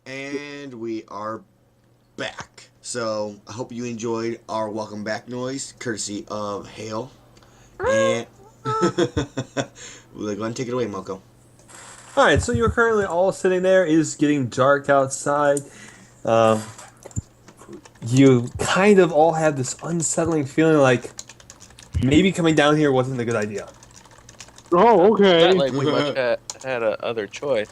And we are back. So I hope you enjoyed our welcome back noise, courtesy of Hale. And go ahead and take it away, Moko. All right, so you're currently all sitting there. It is getting dark outside. Um, you kind of all have this unsettling feeling like maybe coming down here wasn't a good idea. Oh, Not okay. like we much had a other choice.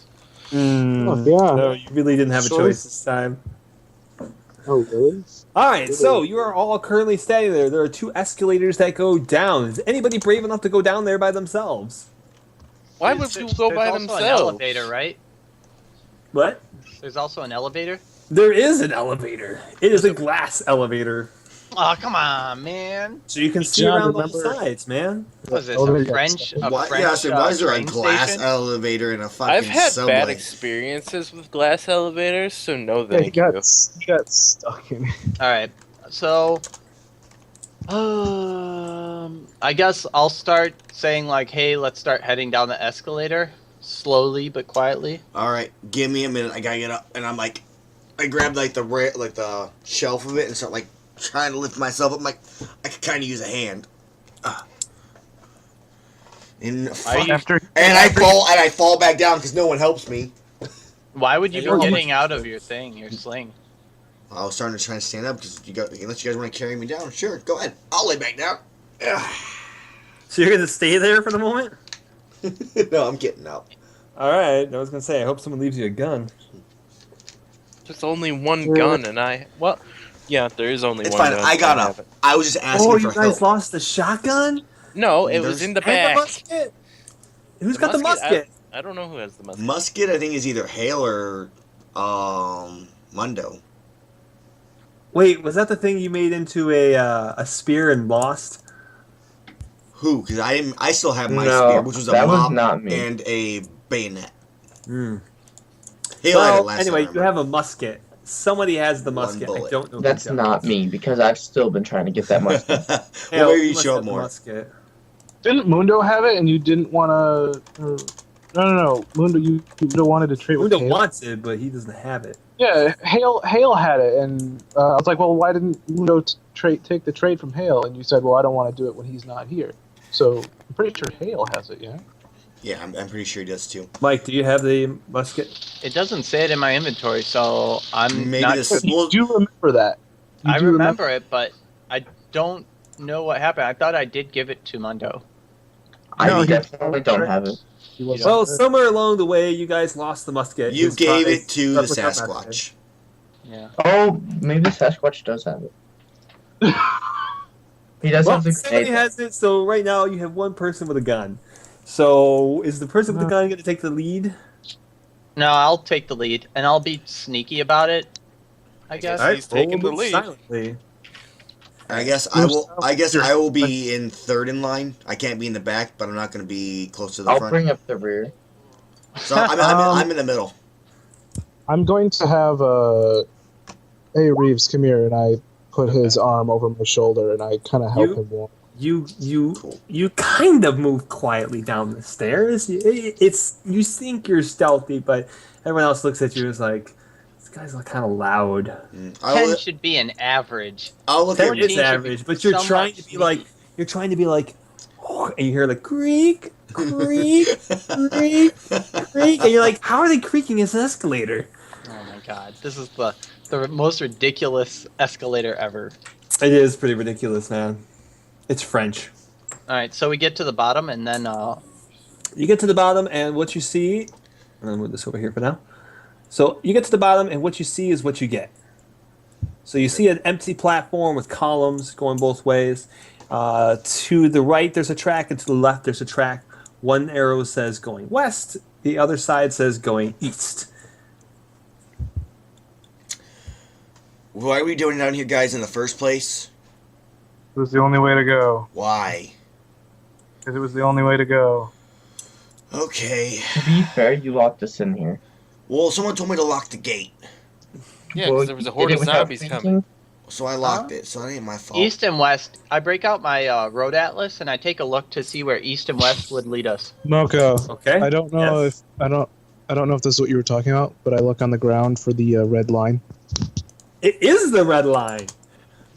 Oh, yeah. No, you really didn't have a choice this time. Oh, really? All right, so you are all currently standing there. There are 2 escalators that go down. Is anybody brave enough to go down there by themselves? Why would you go by There's also themselves? an elevator, right? What? There's also an elevator? There is an elevator. It is a glass elevator. Oh, come on, man. So you can see John, around remember- both sides, man. Was this Oh, a yeah. French? Why, I said, why is there a train glass station? elevator in a fucking I've had subway? bad experiences with glass elevators, so no Yeah, he thank you. got stuck in it. All right, so I guess I'll start saying like, "Hey, let's start heading down the escalator slowly but quietly." All right, give me a minute. I gotta get up, and I'm like, I grab like the shelf of it and start like trying to lift myself up. I'm like, I could kind of use a hand. And I fall back down because no one helps me. Why would you You're be almost- getting out of your thing, your sling? I was starting to try to stand up because unless you guys want to carry me down, sure, go ahead. I'll lay back down. So you're gonna stay there for the moment? No, I'm getting up. All right. I was gonna say, I hope someone leaves you a gun. There's only one gun, and there is only It's one fine. gun. I got so up. have it. I was just asking Oh, for you guys help. lost the shotgun No, it There's- was in the and back. the musket. Who's The got the musket, musket? I don't know who has the musket. Musket, I think, is either Hale or Mundo. Wait, was that the thing you made into a spear and lost? Who? Because I still have my No, spear, which was a that was mop not me. and a bayonet. Hmm. Hale had it Well, last anyway, time. you have a musket. Somebody has the One musket. I bullet. don't know. who That's does. not me because I've still been trying to get that much. Well, Hale, maybe you must show have up the more. musket. Didn't Mundo have it, and you didn't want to? No. Mundo, you wanted to trade with Mundo Hale. wants it, but he doesn't have it. Yeah, Hale had it, and I was like, well, why didn't Mundo take the trade from Hale? And you said, well, I don't want to do it when he's not here. So I'm pretty sure Hale has it, yeah? Yeah, I'm pretty sure he does too. Mike, do you have the musket? It doesn't say it in my inventory, so I'm Maybe not. this. You Well, do remember that. You I do remember it, but I don't know what happened. I thought I did give it to Mundo. No, I he- definitely don't have it. He wasn't Well, there. somewhere along the way, you guys lost the musket. you His gave prize it to the replica musket. Sasquatch. Yeah. Oh, maybe Sasquatch does have it. He does Well, have the somebody grenade. has it, so right now you have one person with a gun. So is the person with the gun going to take the lead? No, I'll take the lead, and I'll be sneaky about it. I guess. He's taking the move lead. silently. I guess I will. I guess I will be in third in line. I can't be in the back, but I'm not going to be close to the I'll front. bring up the rear. So I'm in the middle. I'm going to have Hey, Reeves, come here, and I put his arm over my shoulder, and I kind of help You- him walk. You kind of move quietly down the stairs. It's you think you're stealthy, but everyone else looks at you as like, this guy's kind of loud. I'll 10 should be an average. look That at 14 is should average, be but you're somewhat trying to be like oh, and you hear like creak, creak, creak, creak, and you're like, how are they creaking this escalator? Oh my god, this is the most ridiculous escalator ever. It is pretty ridiculous, man. It's French. All right, so we get to the bottom, and then You get to the bottom, and what you see. I'm gonna move this over here for now. So you get to the bottom, and what you see is what you get. So you see an empty platform with columns going both ways. To the right, there's a track, and to the left, there's a track. One arrow says going west. The other side says going east. Why are we doing down here, guys, in the first place? It was the only way to go. Why? Because it was the only way to go. Okay. To be fair, you locked us in here. Well, someone told me to lock the gate, Yeah, because Well, there was a you horde did of it without zombies thinking? coming. so I locked it. So that ain't my fault. east and west. I break out my road atlas, and I take a look to see where east and west would lead us. Moko, Okay. I don't know Yes. if I don't. I don't know if this is what you were talking about, but I look on the ground for the red line. It is the red line.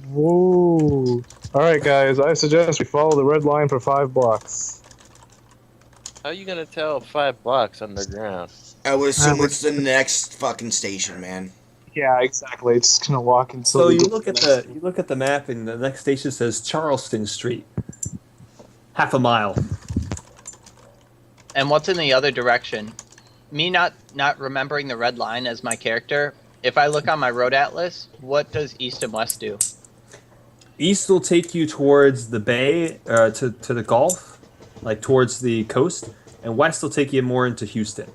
Whoa! All right, guys. I suggest we follow the red line for 5 blocks. How are you gonna tell 5 blocks underground? I would assume it's the next fucking station, man. Yeah, exactly. It's just gonna walk until. So we you get look to at next- the map, and the next station says Charleston Street. Half a mile. And what's in the other direction? Me not remembering the red line as my character. If I look on my road atlas, what does east and west do? East will take you towards the bay, to the Gulf, like towards the coast, and west will take you more into Houston.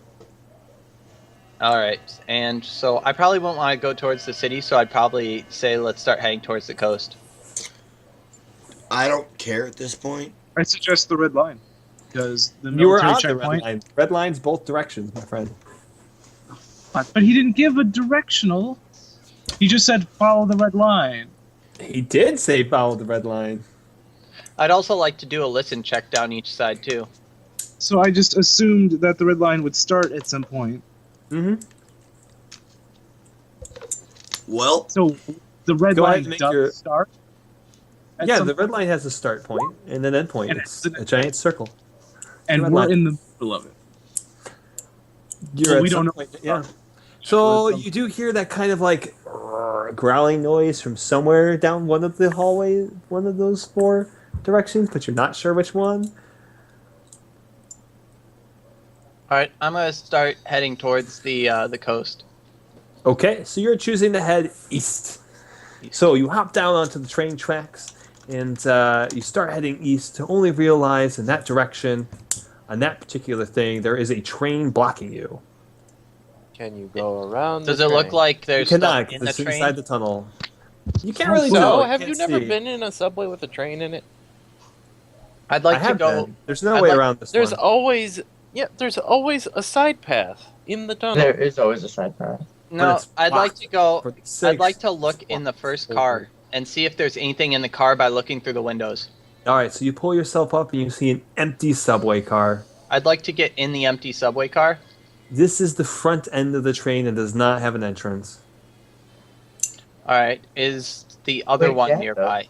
All right, and so I probably won't want to go towards the city, so I'd probably say let's start heading towards the coast. I don't care at this point. I suggest the red line because the You were military on the red checkpoint. line. Red line's both directions, my friend. But he didn't give a directional. He just said follow the red line. He did say follow the red line. I'd also like to do a listen check down each side too. So I just assumed that the red line would start at some point. Mm-hmm. Well, So the red Go ahead line and make does your- start. at Yeah, some the red point, line has a start point and an end point. And It's it's a giant circle. and red we're line. in the middle of it. You're Well, at we some don't know. point, yeah. So Or some- you do hear that kind of like growling noise from somewhere down one of the hallways, one of those 4 directions, but you're not sure which one. All right, I'm gonna start heading towards the coast. Okay, so you're choosing to head east. So you hop down onto the train tracks and you start heading east to only realize in that direction, on that particular thing, there is a train blocking you. Can you go around? Does the it look train? like You there's cannot, stuff in the it's train? inside the tunnel. You can't really So, tell. have can't you never see. been in a subway with a train in it? I'd I like to have go. been. There's no I'd way like- around this There's one. always a side path in the tunnel. There is always a side path. No, it's I'd like blocked to go. For the I'd sakes- like to look in the first car and see if there's anything in the car by looking through the windows. All right, so you pull yourself up and you see an empty subway car. I'd like to get in the empty subway car. This is the front end of the train and does not have an entrance. All right, is the other Wait, one yeah, nearby?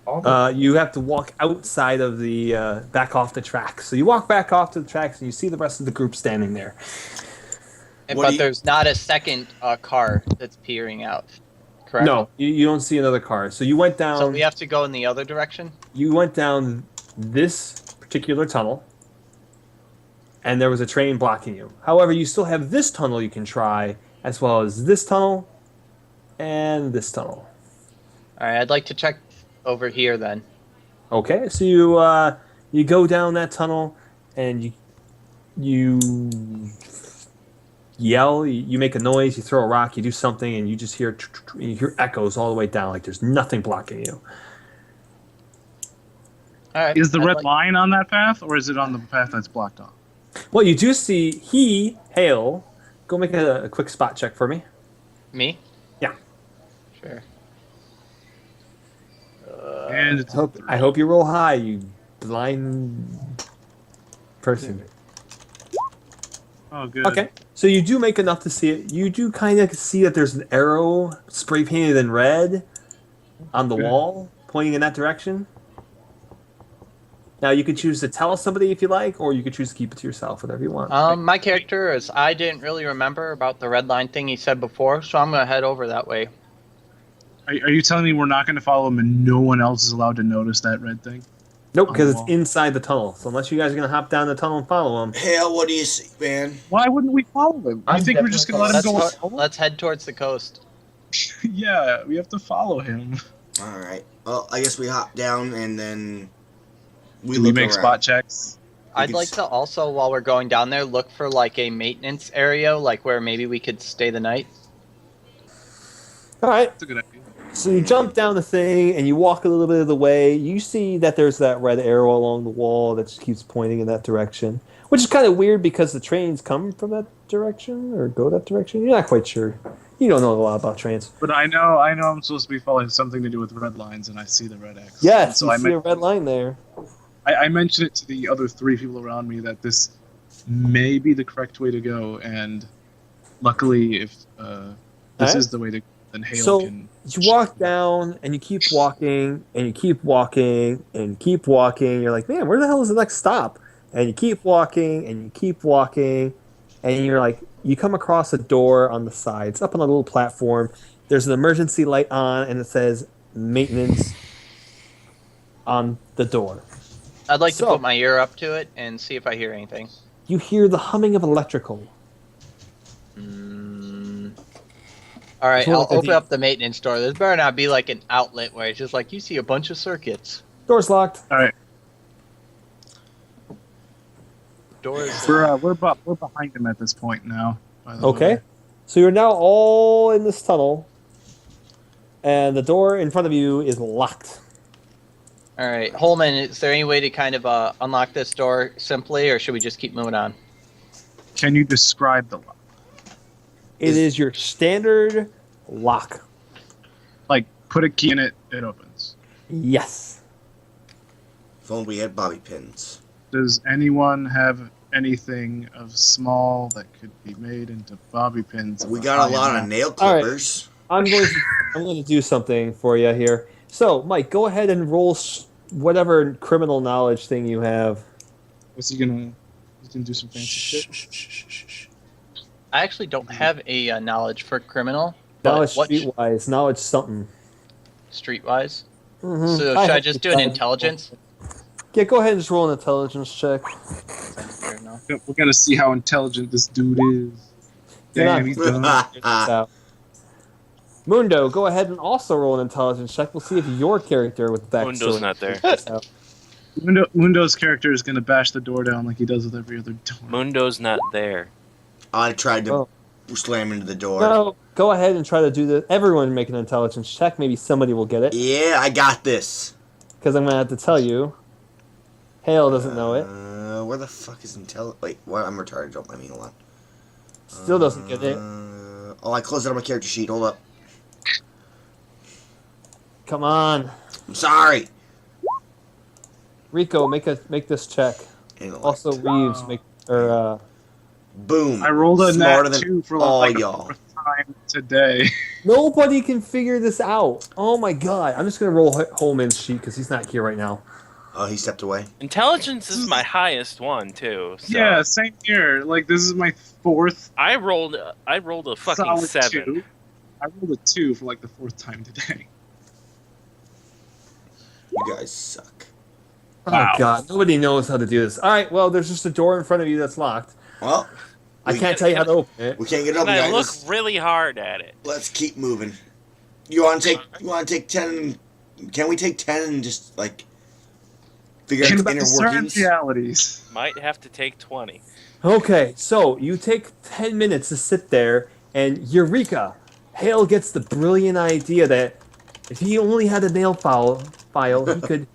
All the You have to walk outside of the back off the tracks. So you walk back off to the tracks and you see the rest of the group standing there. What do But you- there's not a second car that's peering out. Correct. No, you don't see another car. So you went down. So we have to go in the other direction. You went down this particular tunnel, and there was a train blocking you. However, you still have this tunnel you can try, as well as this tunnel and this tunnel. All right, I'd like to check over here then. Okay, so you go down that tunnel, and you yell, you make a noise, you throw a rock, you do something, and you just hear you hear echoes all the way down, like there's nothing blocking you. All right. Is the I'd red like- line on that path, or is it on the path that's blocked off? Well, you do see Hale. Go make a quick spot check for me. Me? Yeah. Sure. And it's I hope you roll high, you blind person. oh good. Okay, so you do make enough to see it. You do kind of see that there's an arrow spray painted in red on the Good. wall pointing in that direction. Now you could choose to tell somebody if you like, or you could choose to keep it to yourself, whatever you want. My character is. I didn't really remember about the red line thing he said before, so I'm gonna head over that way. Are you telling me we're not going to follow him and no one else is allowed to notice that red thing? Nope, because it's wall. inside the tunnel. So unless you guys are gonna hop down the tunnel and follow him, Hale, what do you see, man? Why wouldn't we follow him? You I'm think we're just going to let him definitely go? Let's head towards the coast. Yeah, we have to follow him. All right. Well, I guess we hop down and then we Do we look make around. spot checks? I'd could like s- to also, while we're going down there, look for like a maintenance area, like where maybe we could stay the night. all right. That's a good idea. So you jump down the thing and you walk a little bit of the way. You see that there's that red arrow along the wall that just keeps pointing in that direction, which is kind of weird because the trains come from that direction or go that direction. You're not quite sure. You don't know a lot about trains. But I know I'm supposed to be following something to do with red lines, and I see the red X. Yes, And so you I, see a red line there. I mentioned it to the other 3 people around me that this may be the correct way to go. And luckily, if this Alright. is the way to, then Hale So can. you walk down and you keep walking and you keep walking and you keep walking. You're like, man, where the hell is the next stop? And you keep walking and you keep walking, and you're like, you come across a door on the side. It's up on a little platform. There's an emergency light on, and it says maintenance on the door. I'd like So- to put my ear up to it and see if I hear anything. You hear the humming of electrical. All right, It's more I'll like a open deep- up the maintenance door. This better not be like an outlet where it's just like you see a bunch of circuits. Door's locked. All right, Doors. we're behind him at this point now. By the Okay. way. So you're now all in this tunnel, and the door in front of you is locked. All right, Holman, is there any way to kind of unlock this door simply, or should we just keep moving on? Can you describe the lock? It is your standard lock. Like, put a key in it, it opens. Yes. If only we had bobby pins. Does anyone have anything of small that could be made into bobby pins? We got a lot of nail clippers. I'm going to do something for you here. So, Mike, go ahead and roll whatever criminal knowledge thing you have. What's he gonna? He's gonna do some fancy shit. I actually don't have a knowledge for criminal. But Knowledge what streetwise, knowledge something. streetwise? Mhm. So should I have just to do an tell- intelligence? Yeah, go ahead and just roll an intelligence check. Fair enough. We're gonna see how intelligent this dude is. You're Damn, not- he's done. Out. Mundo, go ahead and also roll an intelligence check. We'll see if your character with backstory. Mundo's not there. out. Mundo's character is gonna bash the door down like he does with every other door. Mundo's not there. I tried to Oh. slam into the door. No, go ahead and try to do this. Everyone make an intelligence check. Maybe somebody will get it. Yeah, I got this. Because I'm going to have to tell you. Hale doesn't know it. Where the fuck is Wait, what? I'm retarded. Don't mind me. Hold on. Still doesn't get it. Oh, I closed it on my character sheet. Hold up. Come on. I'm sorry. Rico, make this check. Intellect. Also, Reeves, Boom. I rolled a Smarter nat than 2 for all like the y'all. fourth time today. nobody can figure this out. Oh my god. I'm just going to roll Holman's sheet because he's not here right now. Oh, he stepped away. Intelligence is my highest one too. So Yeah, same here. Like this is my fourth I rolled a fucking solid 7. 2. I rolled a 2 for like the fourth time today. You guys suck. Oh Wow. god. Nobody knows how to do this. All right, well, there's just a door in front of you that's locked. Well, I can't tell you how to open it. we can't get And open, I guys. look Let's, really hard at it. let's keep moving. You want to take 10? Can we take 10 and just like figure out In the about inner certain workings? realities. Might have to take 20. Okay, so you take 10 minutes to sit there, and Eureka! Hale gets the brilliant idea that if he only had a nail file, he could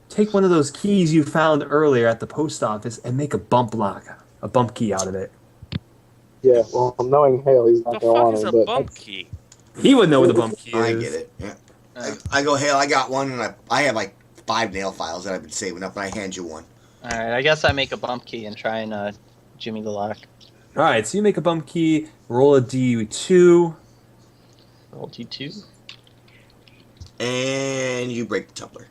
take one of those keys you found earlier at the post office and make a bump key out of it. Yeah, well, knowing Hale, he's The not gonna fuck want is to. a But bump key? He would know what a bump key is. I get it. Yeah. I go, Hale, I got one, and I have like 5 nail files that I've been saving up, and I hand you one. All right, I guess I make a bump key and try and jimmy the lock. All right, so you make a bump key, roll a D2. Roll T2. And you break the tumbler.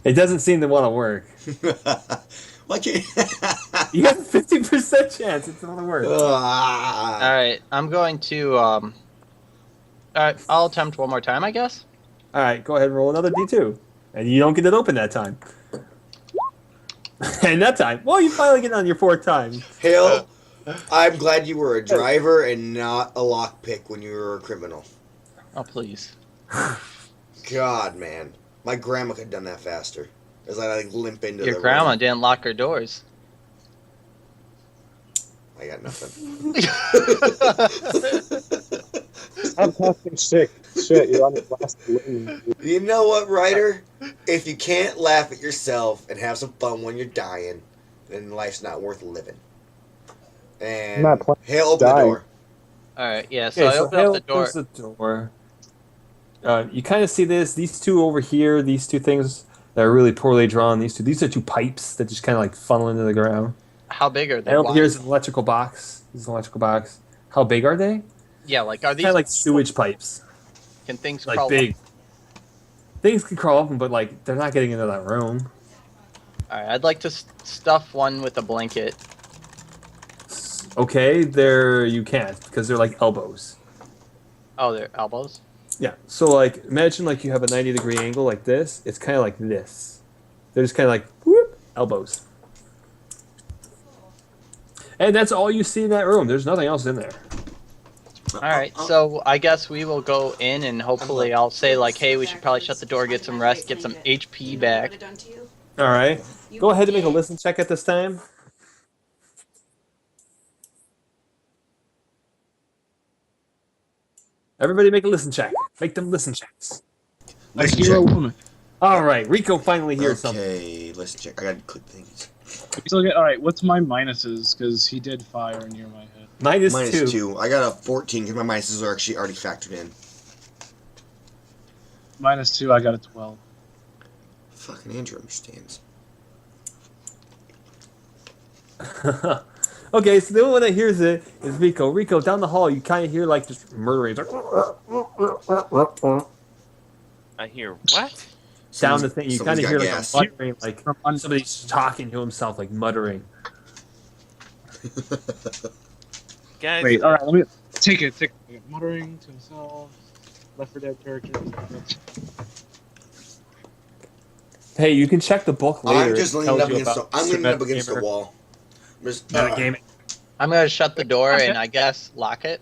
It doesn't seem to want to work. Why can't You have a 50% chance it's not going to work. All right, I'm going to. All right, I'll attempt one more time, I guess. All right, go ahead and roll another D2. And you don't get it open that time. And that time, well, you finally get it on your 4th time. Hale, I'm glad you were a driver and not a lockpick when you were a criminal. Oh please. God, man. My grandma could have done that faster. As I like limp into Your the grandma room. didn't lock her doors. I got nothing. I'm talking shit. You're on your last limb. You know what, Ryder? If you can't laugh at yourself and have some fun when you're dying, then life's not worth living. And Not playing Hale, open the dying. door. All right, yeah. So Okay, I open up the door. opens the door. You kind of see these two over here, these two things They're really poorly drawn. These are two pipes that just kind of like funnel into the ground. How big are they? And over Wide? here's an electrical box. This is an electrical box. How big are they? Yeah, like are these Kind of like sewage pipes. Can things Like crawl big. Things can crawl up them, but like they're not getting into that room. Alright, I'd like to stuff one with a blanket. Okay, there you can't because they're like elbows. Oh, they're elbows? Yeah. So like imagine like you have a 90-degree angle like this. It's kind of like this. They're just kind of like whoop, elbows. And that's all you see in that room. There's nothing else in there. Alright, so I guess we will go in and hopefully I'll say like, hey, we should probably shut the door, get some rest, get some HP back. All right. Go ahead and make a listen check at this time. Everybody make a listen check. Make them listen checks. A hero woman. All right. Rico finally hears something. Okay, let's check. I gotta click things. All right, what's my minuses? Because he did fire near my head. Minus Minus 2. 2. I got a 14 because my minuses are actually already factored in. -2, I got a 12. Fucking Andrew understands. Okay, so the only one that hears it is Rico. Rico, down the hall, you kind of hear like just murdering. I hear what? Down the thing, you kind someone's of hear got like gas. a muttering, like somebody's talking to himself, like muttering. Guys, Wait, alright, let me take it. Muttering to himself. Left 4 Dead characters. Hey, you can check the book later. I'm just It leaning tells up you against. about I'm leaning up against the gamer. wall. Just, Metagaming. I'm gonna shut the door and I guess lock it.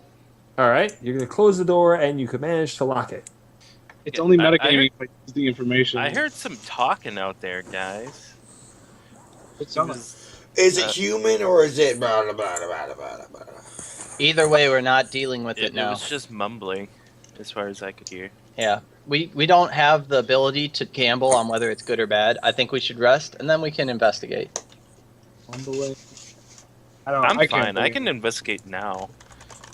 All right, you're gonna close the door and you can manage to lock it. It's only I metagaming if I use the information. I heard some talking out there, guys. It It sounded was- is it human or is it blah blah blah blah blah blah blah? Either way, we're not dealing with it it now. was just mumbling, as far as I could hear. Yeah, we don't have the ability to gamble on whether it's good or bad. I think we should rest and then we can investigate. mumbling. I don't know. I'm I can't fine. I believe can it. investigate now.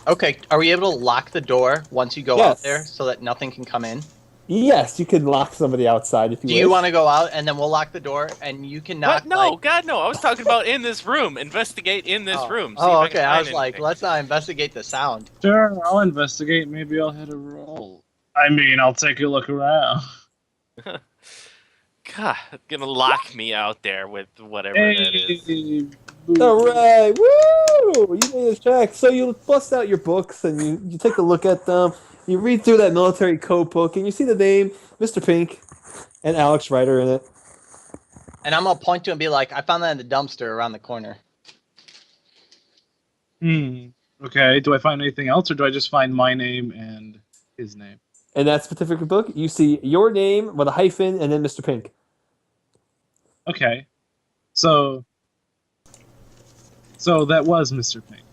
Okay, are we able to lock the door once you go Yes. out there so that nothing can come in? Yes, you can lock somebody outside if you Do wish. you want to go out and then we'll lock the door and you can knock? What? No, God, no. I was talking about in this room. Investigate in this room. See Oh, if okay. can I find was like, anything. let's not investigate the sound. Sure, I'll investigate. Maybe I'll hit a roll. I mean, I'll take a look around. God, gonna lock me out there with whatever that is. Hey, All right, woo! You made a check. So you bust out your books and you take a look at them. You read through that military code book and you see the name Mr. Pink and Alex Ryder in it. And I'm gonna point to him and be like, I found that in the dumpster around the corner. Okay, do I find anything else, or do I just find my name and his name? In that specific book, you see your name with a hyphen and then Mr. Pink. Okay, so that was Mr. Pink.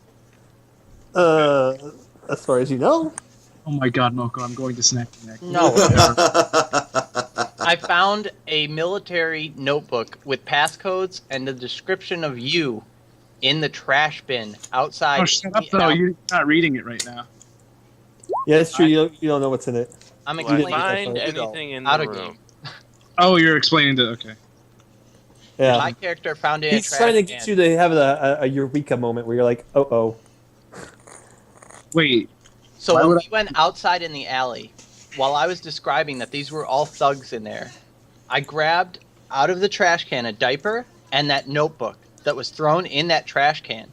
As far as you know. Oh my God, Moko, I'm going to snack your neck. No. I found a military notebook with passcodes and the description of you in the trash bin outside. Oh, shut up, though. You're not reading it right now. Yeah, it's true. You don't know what's in it. I'm Do explaining I it find to you, though. anything in Out the of room? game. Oh, you're explaining to... Okay. Yeah. My character found it in a He's trash trying to get can. you to have a eureka moment where you're like, oh. Wait, So Why when would we went outside in the alley, while I was describing that these were all thugs in there, I grabbed out of the trash can a diaper and that notebook that was thrown in that trash can.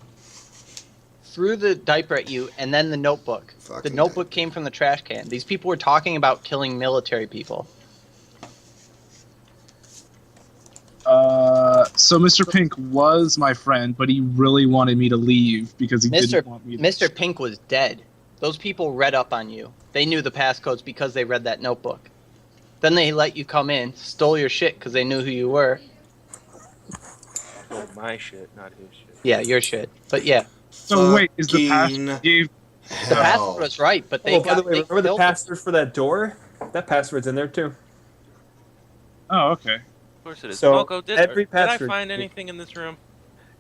Threw the diaper at you and then the notebook. The Fucking notebook came from the trash can. These people were talking about killing military people. so Mr. Pink was my friend, but he really wanted me to leave because he didn't want me to... Mr. Pink was dead. Those people read up on you. They knew the passcodes because they read that notebook. Then they let you come in, stole your shit because they knew who you were. Oh, my shit, not his shit. Yeah, your shit. But yeah, So wait, is the Fucking password gave... the hell. password was right, but they Oh, by the got. way, They remember the killed password for that door? That password's in there too. Oh, okay. Of course it is. So, Moko, did I password- find anything in this room?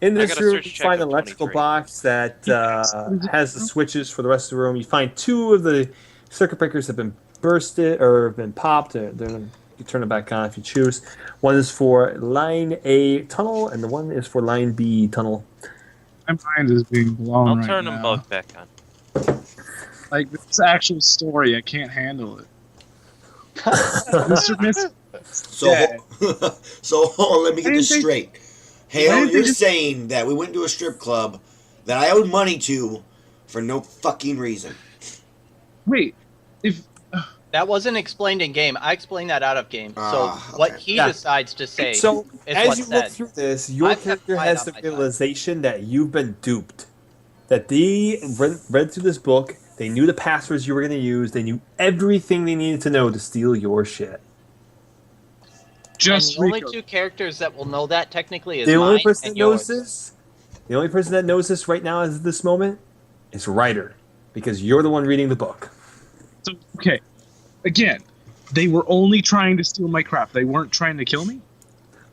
In I this got a room, search you check find of an electrical 23. box that has the switches for the rest of the room. You find 2 of the circuit breakers have been bursted or been popped. They're You turn it back on if you choose. One is for line A tunnel, and the one is for line B tunnel. My mind is being blown I'll right turn them now. both back on. Like, this actual story, I can't handle it. Mr. Miss So, dead. so hold on, let me get this didn't straight. why Hale, didn't they you're just- saying that we went to a strip club that I owed money to for no fucking reason. Wait, if That wasn't explained in game. I explained that out of game. So Ah, what okay. he Yeah. decides to say So is as what's you said. look through this, your I've kept character quiet has on the my time. realization that you've been duped. That they read through this book, they knew the passwords you were going to use, they knew everything they needed to know to steal your shit. just and the only Rico. two characters that will know that technically is The only mine person and that knows yours. this, the only person that knows this right now at this moment, is Ryder, because you're the one reading the book. So, okay, again, they were only trying to steal my crap. They weren't trying to kill me.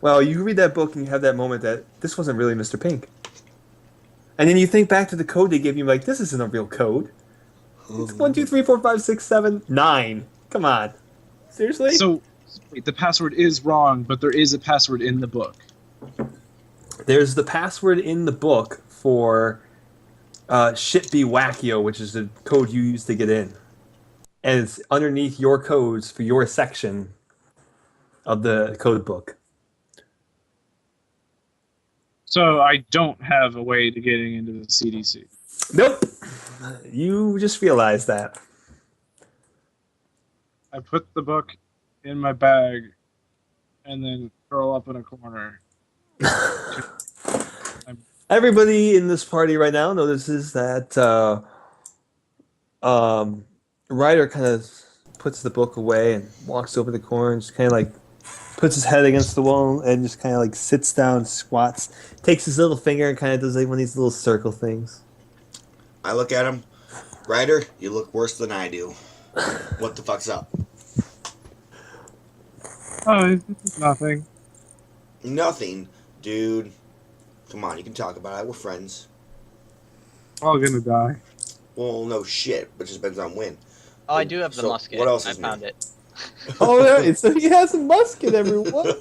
Well, you read that book and you have that moment that this wasn't really Mr. Pink. And then you think back to the code they gave you, like, this isn't a real code. It's 1, 2, 3, 4, 5, 6, 7, 9. Come on. Seriously? So, wait, the password is wrong, but there is a password in the book. There's the password in the book for shit be wackio, which is the code you use to get in. And it's underneath your codes for your section of the code book. So I don't have a way to getting into the CDC. Nope. You just realized that. I put the book in my bag and then curl up in a corner. Everybody in this party right now notices that Ryder kind of puts the book away and walks over the corner and just kind of like puts his head against the wall and just kind of like sits down, squats, takes his little finger and kind of does like one of these little circle things. I look at him. Ryder, you look worse than I do. What the fuck's up? Oh, it's nothing. Nothing, dude. Come on, you can talk about it. We're friends. All gonna die. Well, no shit, but it just depends on when. Oh, I do have the So, musket. what else I is new? found it. Oh, yeah, so he has a musket, everyone.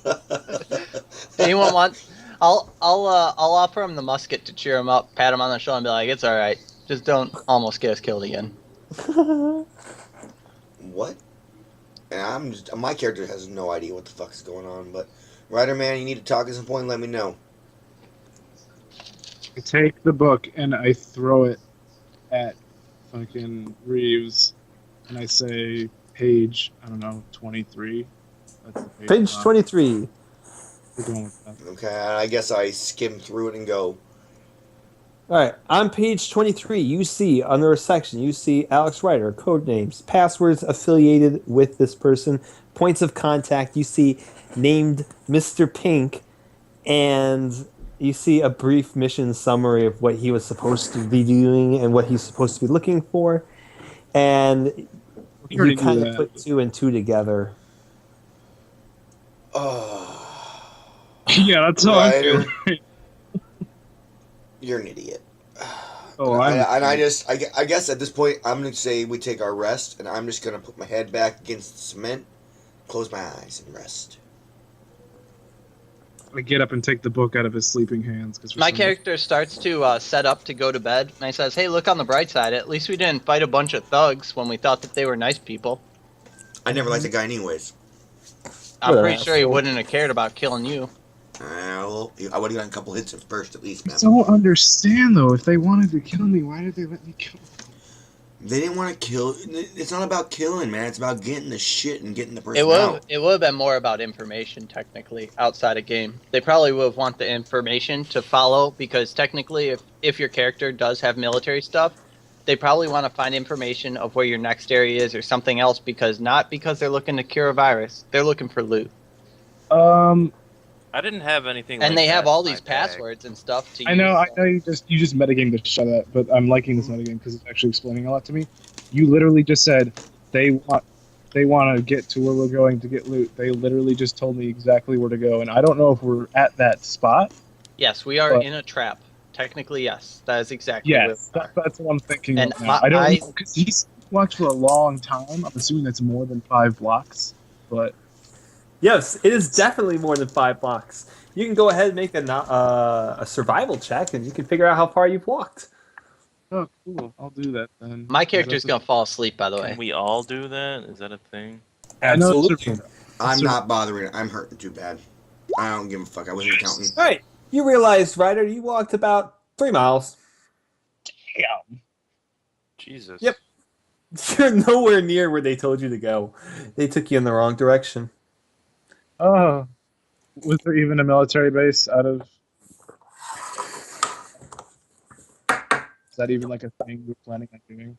Anyone want? I'll offer him the musket to cheer him up, pat him on the shoulder, and be like, "It's all right. Just don't almost get us killed again." What? And my character has no idea what the fuck is going on, but Ryder, man, you need to talk at some point and let me know. I take the book and I throw it at fucking Reeves, and I say, page, I don't know, 23. That's the Page 23. We're going with that. Okay, I guess I skim through it and go, All right, on page 23, you see, under a section, you see Alex Ryder, code names, passwords affiliated with this person, points of contact, you see named Mr. Pink, and you see a brief mission summary of what he was supposed to be doing and what he's supposed to be looking for, and We already you knew kind of that. put 2 and 2 together. oh, Yeah, that's how I feel. Ryder, you're an idiot. Oh, I guess at this point, I'm going to say we take our rest, and I'm just going to put my head back against the cement, close my eyes, and rest. I get up and take the book out of his sleeping hands. Cause for My some character starts to set up to go to bed, and he says, "Hey, look on the bright side. At least we didn't fight a bunch of thugs when we thought that they were nice people. I never liked the guy anyways. I'm What an pretty sure he asshole. wouldn't have cared about killing you." Well, I would have gotten a couple hits at first, at least, man. I don't understand though. If they wanted to kill me, why did they let me kill them? They didn't want to kill. It's not about killing, man. It's about getting the shit and getting the person It would out. have been more about information, technically, outside of game. They probably would have want the information to follow, because technically, if your character does have military stuff, they probably want to find information of where your next area is or something else, not because they're looking to cure a virus. They're looking for loot. I didn't have anything. And like they have that all in my these bag. passwords and stuff to I use. know you just metagame the shit out of that, but I'm liking this metagame because it's actually explaining a lot to me. You literally just said they want to get to where we're going to get loot. They literally just told me exactly where to go, and I don't know if we're at that spot. Yes, we are But- in a trap. Technically, yes. That is exactly where Yes, we are. that's what I'm thinking. And Right now. I don't I- know because he's watched for a long time. I'm assuming that's more than 5 blocks, but Yes, it is definitely more than 5 blocks. You can go ahead and make a survival check, and you can figure out how far you've walked. Oh, cool. I'll do that then. My 'Cause character's that's gonna fall asleep, by the way. Can we all do that? Is that a thing? I know it's Absolutely. I'm not bothering. I'm hurting too bad. I don't give a fuck. I wasn't counting. All right. You realize, Ryder, you walked about 3 miles. Yeah. Jesus. Yep. You're nowhere near where they told you to go. They took you in the wrong direction. Oh, was there even a military base out of? Is that even like a thing we're planning on doing?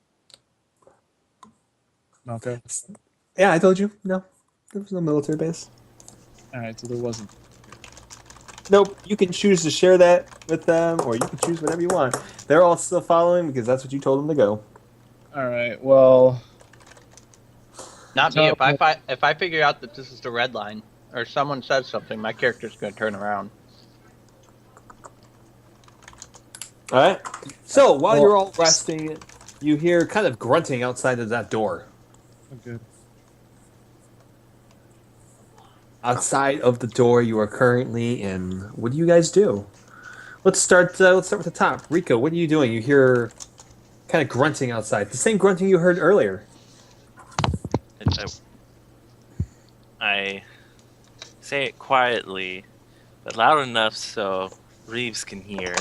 Okay. Yeah, I told you. No, there was no military base. All right, so there wasn't. Nope. You can choose to share that with them, or you can choose whatever you want. They're all still following because that's what you told them to go. All right. Well, Not me. If I figure out that this is the red line, or someone says something, my character's gonna turn around. All right. So while you're all resting, you hear kind of grunting outside of that door. okay. Outside of the door you are currently in. What do you guys do? Let's start. Let's start with the top. Rico, what are you doing? You hear kind of grunting outside. The same grunting you heard earlier. I say it quietly, but loud enough so Reeves can hear.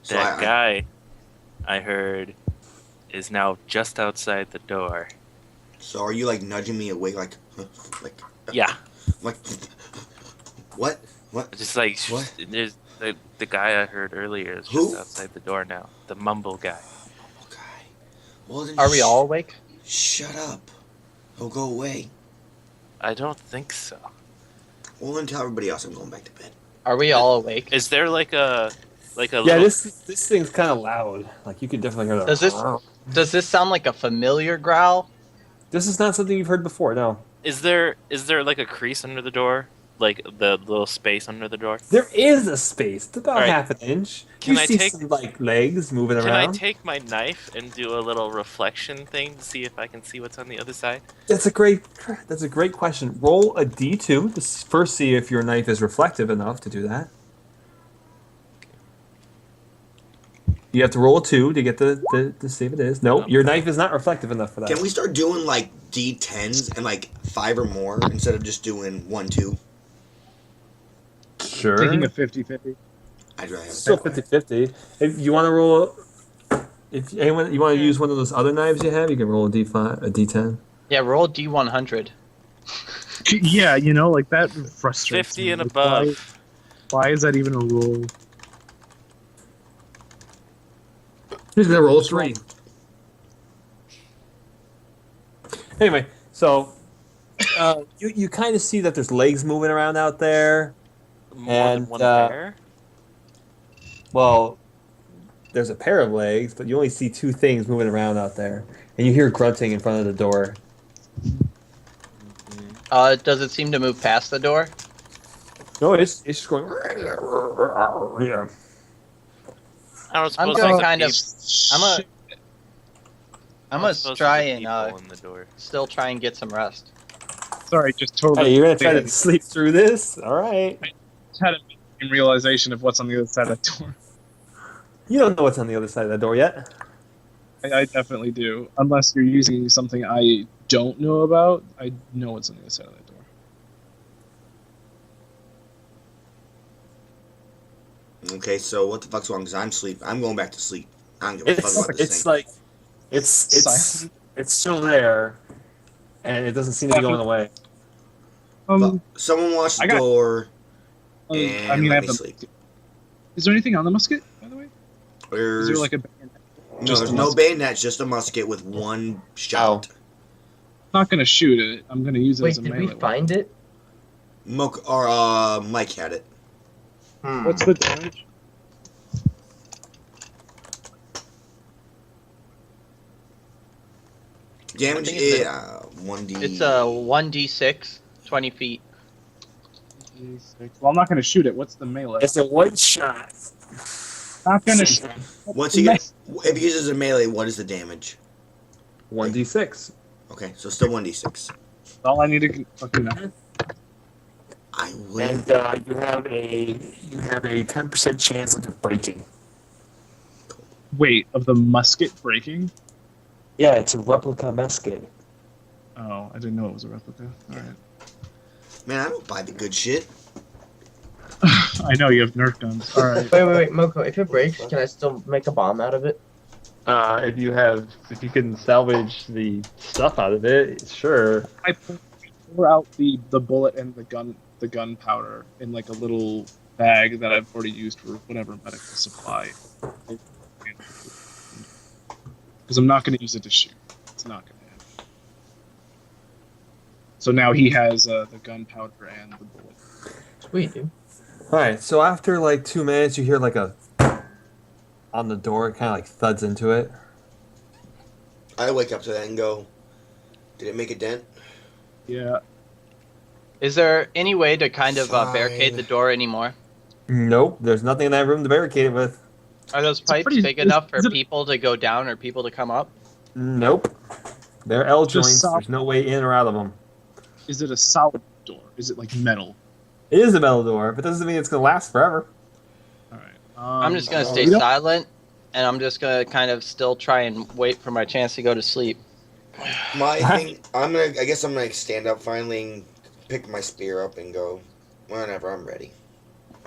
So That guy I heard is now just outside the door. So are you like nudging me awake, like? Yeah, Like. What? What? just like What? there's the guy I heard earlier is Who? just outside the door now. The mumble guy. Okay. Well then. Are we all awake? Shut up. He'll go away. I don't think so. Well then tell everybody else I'm going back to bed. Are we all awake? Is there like a Yeah, little... this thing's kind of loud. Like you can definitely hear that. Does this sound like a familiar growl? This is not something you've heard before. No. Is there like a crease under the door? Like the little space under the door? There is a space. It's about All right. half an inch. Can you I see take- some like legs moving Can I around. take my knife and do a little reflection thing to see if I can see what's on the other side? That's a great question. Roll a d2 to first see if your knife is reflective enough to do that. You have to roll a 2 to get to see if it is. No, your knife is not reflective enough for that. Can we start doing like D10s and like 5 or more instead of just doing 1, 2? Sure. Taking a 50-50. I'd rather have Still 50-50. If you want to roll, if anyone you want to use one of those other knives you have, you can roll a d5, a d10. Yeah, roll D100. Yeah, you know, like that frustrates 50 me. and Like, above. Why is that even a rule? He's gonna roll a 3. Anyway, so you kind of see that there's legs moving around out there. More And, than one pair? Well, there's a pair of legs, but you only see 2 things moving around out there, and you hear grunting in front of the door. Does it seem to move past the door? No, it's just going. Yeah. I was I'm supposed gonna to kind of. keep- I'm I gonna was supposed to try keep and people in the door. still try and get some rest. Sorry, just totally. Hey, you're gonna try to sleep through this? All right. had a realization of what's on the other side of that door. You don't know what's on the other side of that door yet. I definitely do. Unless you're using something I don't know about, I know what's on the other side of that door. Okay, so what the fuck's wrong? Because I'm going back to sleep. I don't give a fuck about this It's thing. like it's still there, and it doesn't seem to be going away. But someone watch the I got- door I and mean, I let have me the. sleep. Is there anything on the musket, by the way? There's, Is there like a? no, just there's a no musket? bayonet, just a musket with one shot. I'm not gonna shoot it. I'm gonna use it Wait, as a did melee. we find it? Mike had it. Hmm. What's the damage? Damage I think it's is 1d. It's a 1d6, 20 feet. Well, I'm not gonna shoot it. What's the melee? It's a one shot. Not gonna shoot. Once he gets, if he uses a melee, what is the damage? 1d6. Okay, so still 1d6. All I need to fucking know. I will. And you have a 10% chance of it breaking. Wait, of the musket breaking? Yeah, it's a replica musket. Oh, I didn't know it was a replica. All right. Man, I don't buy the good shit. I know you have Nerf guns. All right. Wait, Moko. If it breaks, can I still make a bomb out of it? If you can salvage the stuff out of it, sure. I pour out the bullet and the gunpowder in like a little bag that I've already used for whatever medical supply. Because I'm not going to use it to shoot. It's not going to happen. So now he has the gunpowder and the bullet. Sweet, dude. All right. So after like 2 minutes, you hear like a on the door. It kind of like thuds into it. I wake up to that and go, did it make a dent? Yeah. Is there any way to kind of Fine. barricade the door anymore? Nope. There's nothing in that room to barricade it with. Are those pipes pretty- big enough for is it- people to go down or people to come up? Nope. They're L Just joints. solid. There's no way in or out of them. Is it a solid door? Is it like metal? It is a metal door, but doesn't mean it's gonna last forever. All right. I'm just gonna well, stay we don't- silent, and I'm just gonna kind of still try and wait for my chance to go to sleep. My thing, I guess I'm gonna stand up finally and pick my spear up and go, whenever I'm ready.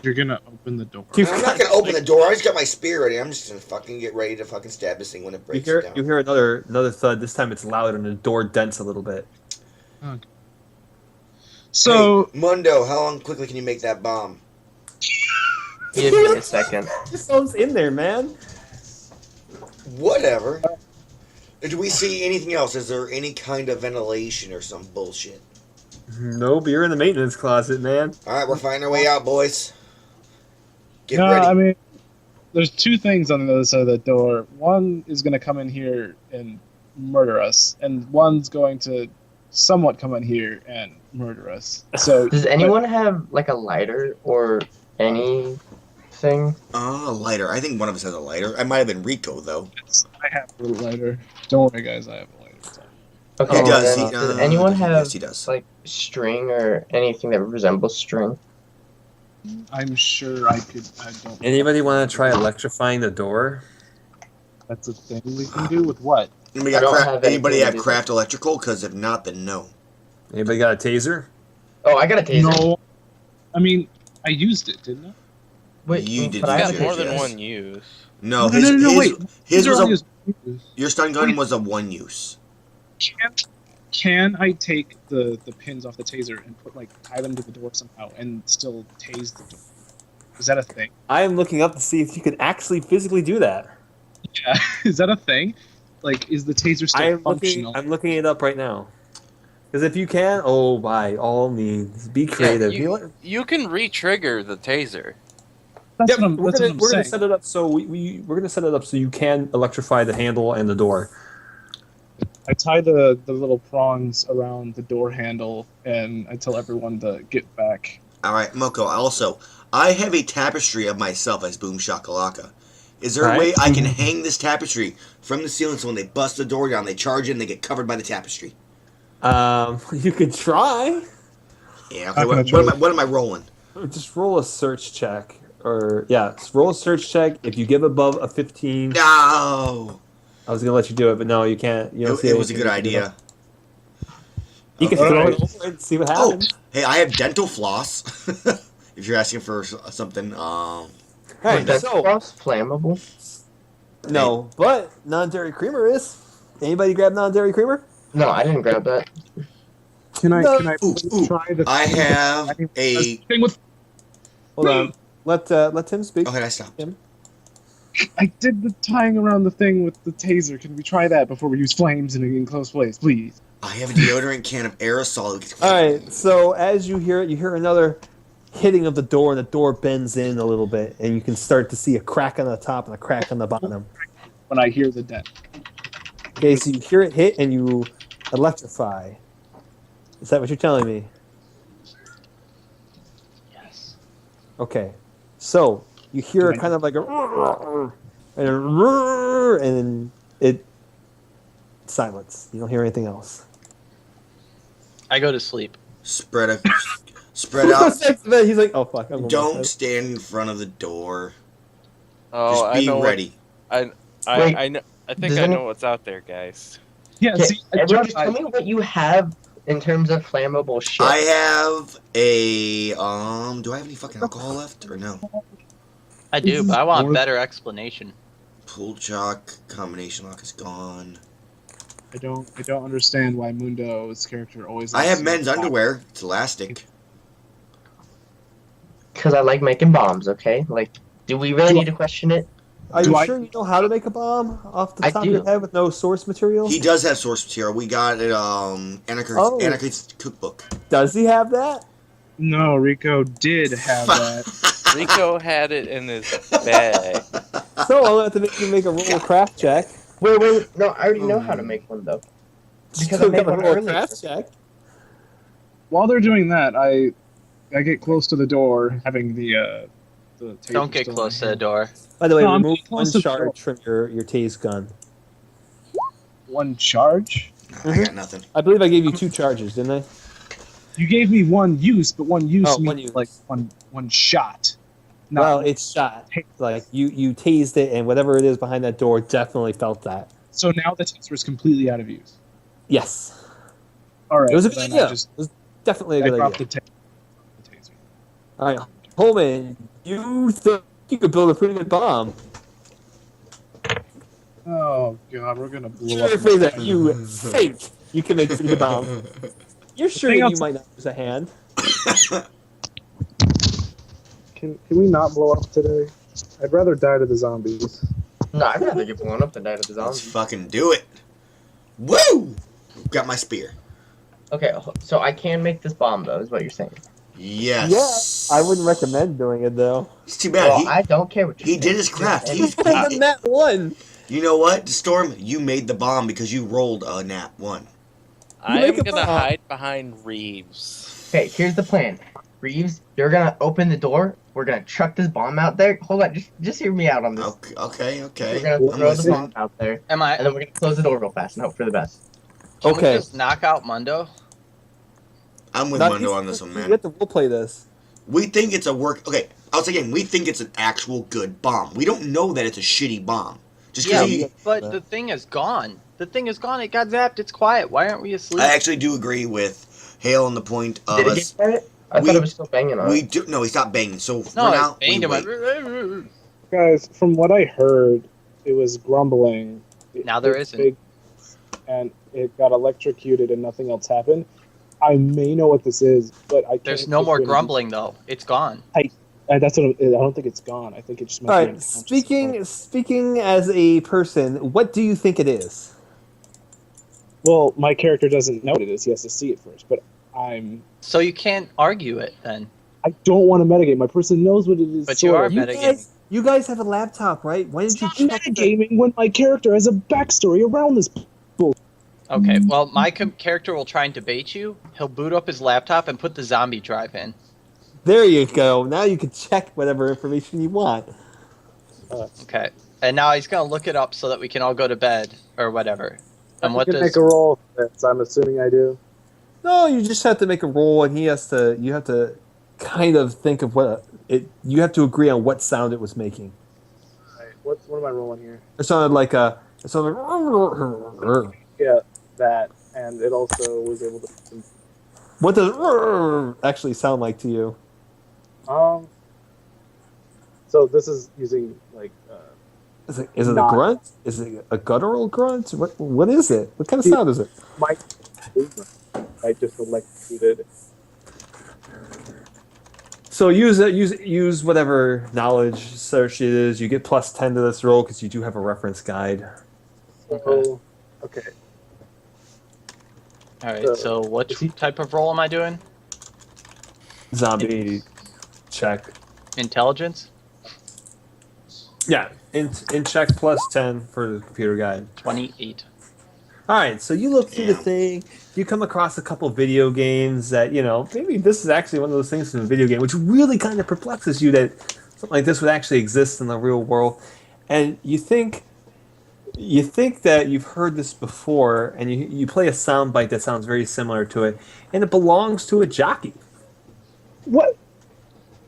You're gonna open the door. You- I'm not gonna open the door. I just got my spear ready. I'm just gonna fucking get ready to fucking stab this thing when it You breaks hear it down. you hear another thud. This time it's louder and the door dents a little bit. So Hey, Mundo, how long quickly can you make that bomb? Give me a second. This someone's in there, man. Whatever. Do we see anything else? Is there any kind of ventilation or some bullshit? Nope, you're in the maintenance closet, man. All right, we're finding our way out, boys. Get no, ready. I mean, there's two things on the other side of the door. One is gonna come in here and murder us, and one's going to somewhat come in here and murder us. So Does anyone have like a lighter or anything? Lighter. I think one of us has a lighter. I might have been Rico, though. I have a little lighter. Don't worry, guys. I have a lighter. So. Okay, He does. then, He, does anyone have Yes, he does. like string or anything that resembles string? I'm sure I could. I don't. Anybody want to try electrifying the door? That's a thing we can do with what? Anybody, I don't have anybody anything have to do craft electrical? Because if not, then no. Anybody got a taser? Oh, I got a taser. No. I mean, I used it, didn't I? Wait, You did but I use have it. a More taser. than Yes. one use. No, No, wait. his These was are a, all your stun gun Wait. was a one use. Can I take the pins off the taser and tie them to the door somehow and still tase the door? Is that a thing? I am looking up to see if you can actually physically do that. Yeah, is that a thing? Like, is the taser still functional? I'm looking it up right now. Because if you can, oh, by all means, be creative. You can re-trigger the taser. That's Yep, what I'm, we're that's gonna what I'm saying. set it up so we're gonna set it up so you can electrify the handle and the door. I tie the little prongs around the door handle and I tell everyone to get back. All right, Moko. Also, I have a tapestry of myself as Boom Shakalaka. Is there a Right. way I can hang this tapestry from the ceiling so when they bust the door down, they charge it and they get covered by the tapestry? You could try. Yeah. Not Okay. gonna What am I rolling? Just roll a search check, or roll a search check. If you give above a 15, No. I was gonna let you do it, but no, you can't. You don't see It was a anything good you can do. idea. You can All throw right. it over and see what Oh, happens. hey, I have dental floss. If you're asking for something, Hey, That's so flammable. no, but non-dairy creamer is. Anybody grab non-dairy creamer? No, I didn't grab that. Can I No. Ooh, try the I have a. thing with Hold on. Let Tim speak. Okay, I stopped. I did the tying around the thing with the taser. Can we try that before we use flames in an enclosed place, please? I have a deodorant can of aerosol. All right. So as you hear it, you hear another hitting of the door, and the door bends in a little bit, and you can start to see a crack on the top and a crack on the bottom. When I hear the dent. Okay, so you hear it hit, and you electrify. Is that what you're telling me? Yes. Okay. So you hear kind of like a and then it silence. You don't hear anything else. I go to sleep. Spread out. Spread out. He's like, oh fuck. I'm going Don't back. stand in front of the door. Oh, Just I be know ready. I Wait, I know. I think does I any- know what's out there, guys. Yeah, Okay, see, everyone, just tell me what you have in terms of flammable shit. I have a Do I have any fucking alcohol left or no? I do, This but is I want more- better explanation. Pool chalk combination lock is gone. I don't understand why Mundo's character always. I has have to men's stop. underwear. It's elastic. Because I like making bombs, okay? Like, do we really Do need to question it? Are Do you I- sure you know how to make a bomb off the I top of your do. head with no source material? He does have source material. We got it. Anarchist's cookbook. Does he have that? No, Rico did have that. Rico had it in his bag. So I'll have to make you make a roll craft check. Wait. No, I already know how to make one, though. Because I Still made gotta one roll a earlier. craft check. While they're doing that, I get close to the door, having the taser Don't get still close to in my the door. By the way, No, I'm remove one close to the charge from your tase gun. hand. One charge. I got nothing. I believe I gave you 2 charges, didn't I? You gave me one use, but one use Oh, means one use. like one shot. Well, Not it's shot. Like you tased it, and whatever it is behind that door definitely felt that. so now the taser is completely out of use. Yes, All right, it was a well, good then I idea. just It was definitely a I good dropped idea. the taser. All right, Holman, you think you could build a pretty good bomb? Oh god, we're gonna blow You're up. afraid that you think you can make a pretty good bomb. You're sure thing that you else- might not use a hand. Can we not blow up today? I'd rather die to the zombies. No, I'd rather get blown up than die to the Let's zombies. fucking do it. Woo! Got my spear. Okay, so I can make this bomb, though, is what you're saying. Yes. Yeah, I wouldn't recommend doing it though. It's too bad. Well, I don't care what you he think. did his craft. And- He's, The net one. you know what, Storm? You made the bomb because you rolled a nat 1. I make am a gonna bomb. hide behind Reeves. Okay, here's the plan. Reeves, you're gonna open the door. We're gonna chuck this bomb out there. Hold on, just hear me out on this. Okay. We're I'm gonna throw the listening. bomb out there, Am I? and then we're gonna close the door real fast and hope for the best. Can Okay. we just knock out Mundo? I'm with Now, Mundo you- on this one, You man. have to roleplay this. We think it's a work. Okay, I'll say again. We think it's an actual good bomb. We don't know that it's a shitty bomb. Just Yeah, because but the thing is gone. The thing is gone. It got zapped. It's quiet. Why aren't we asleep? I actually do agree with Hale on the point of Did it us. get quiet? I we- thought it was still banging on We it. do no. He stopped banging. So no, for I now, we banged him. wait. Guys, from what I heard, it was grumbling. It Now there hit isn't. big, and it got electrocuted and nothing else happened. I may know what this is, but I can't. There's no more picture it. grumbling though. It's gone. That's what I don't think it's gone. I think it just. All might be right. unconscious. Speaking as a person, what do you think it is? Well, my character doesn't know what it is. He has to see it first. But So you can't argue it then. I don't want to metagame. My person knows what it is. But you sort are of. metagaming. You guys have a laptop, right? Why didn't you It's not check the... metagaming when my character has a backstory around this. Okay, well, my character will try and debate you. He'll boot up his laptop and put the zombie drive in. There you go. Now you can check whatever information you want. Okay, and now he's gonna look it up so that we can all go to bed or whatever. And what I can does? make a roll for this. I'm assuming I do. No, you just have to make a roll, and he has to. You have to kind of think of what it. You have to agree on what sound it was making. All right. What am I rolling here? It sounded like a. It sounded like. Yeah, that, and it also was able to. What does actually sound like to you? So this is using like. Is it a Not- grunt? Is it a guttural grunt? What is it? What kind of sound is it? My. I just electrocuted. So use whatever knowledge search it is. You get plus 10 to this roll because you do have a reference guide. So, okay. All right. So what type of roll am I doing? Zombie check. Intelligence. Yeah, in check plus 10 for the computer guide. 28. All right, so you look through the Yeah. thing. You come across a couple video games that, maybe this is actually one of those things in a video game, which really kind of perplexes you that something like this would actually exist in the real world. And you think You think that you've heard this before, and you play a soundbite that sounds very similar to it, and it belongs to a jockey. What?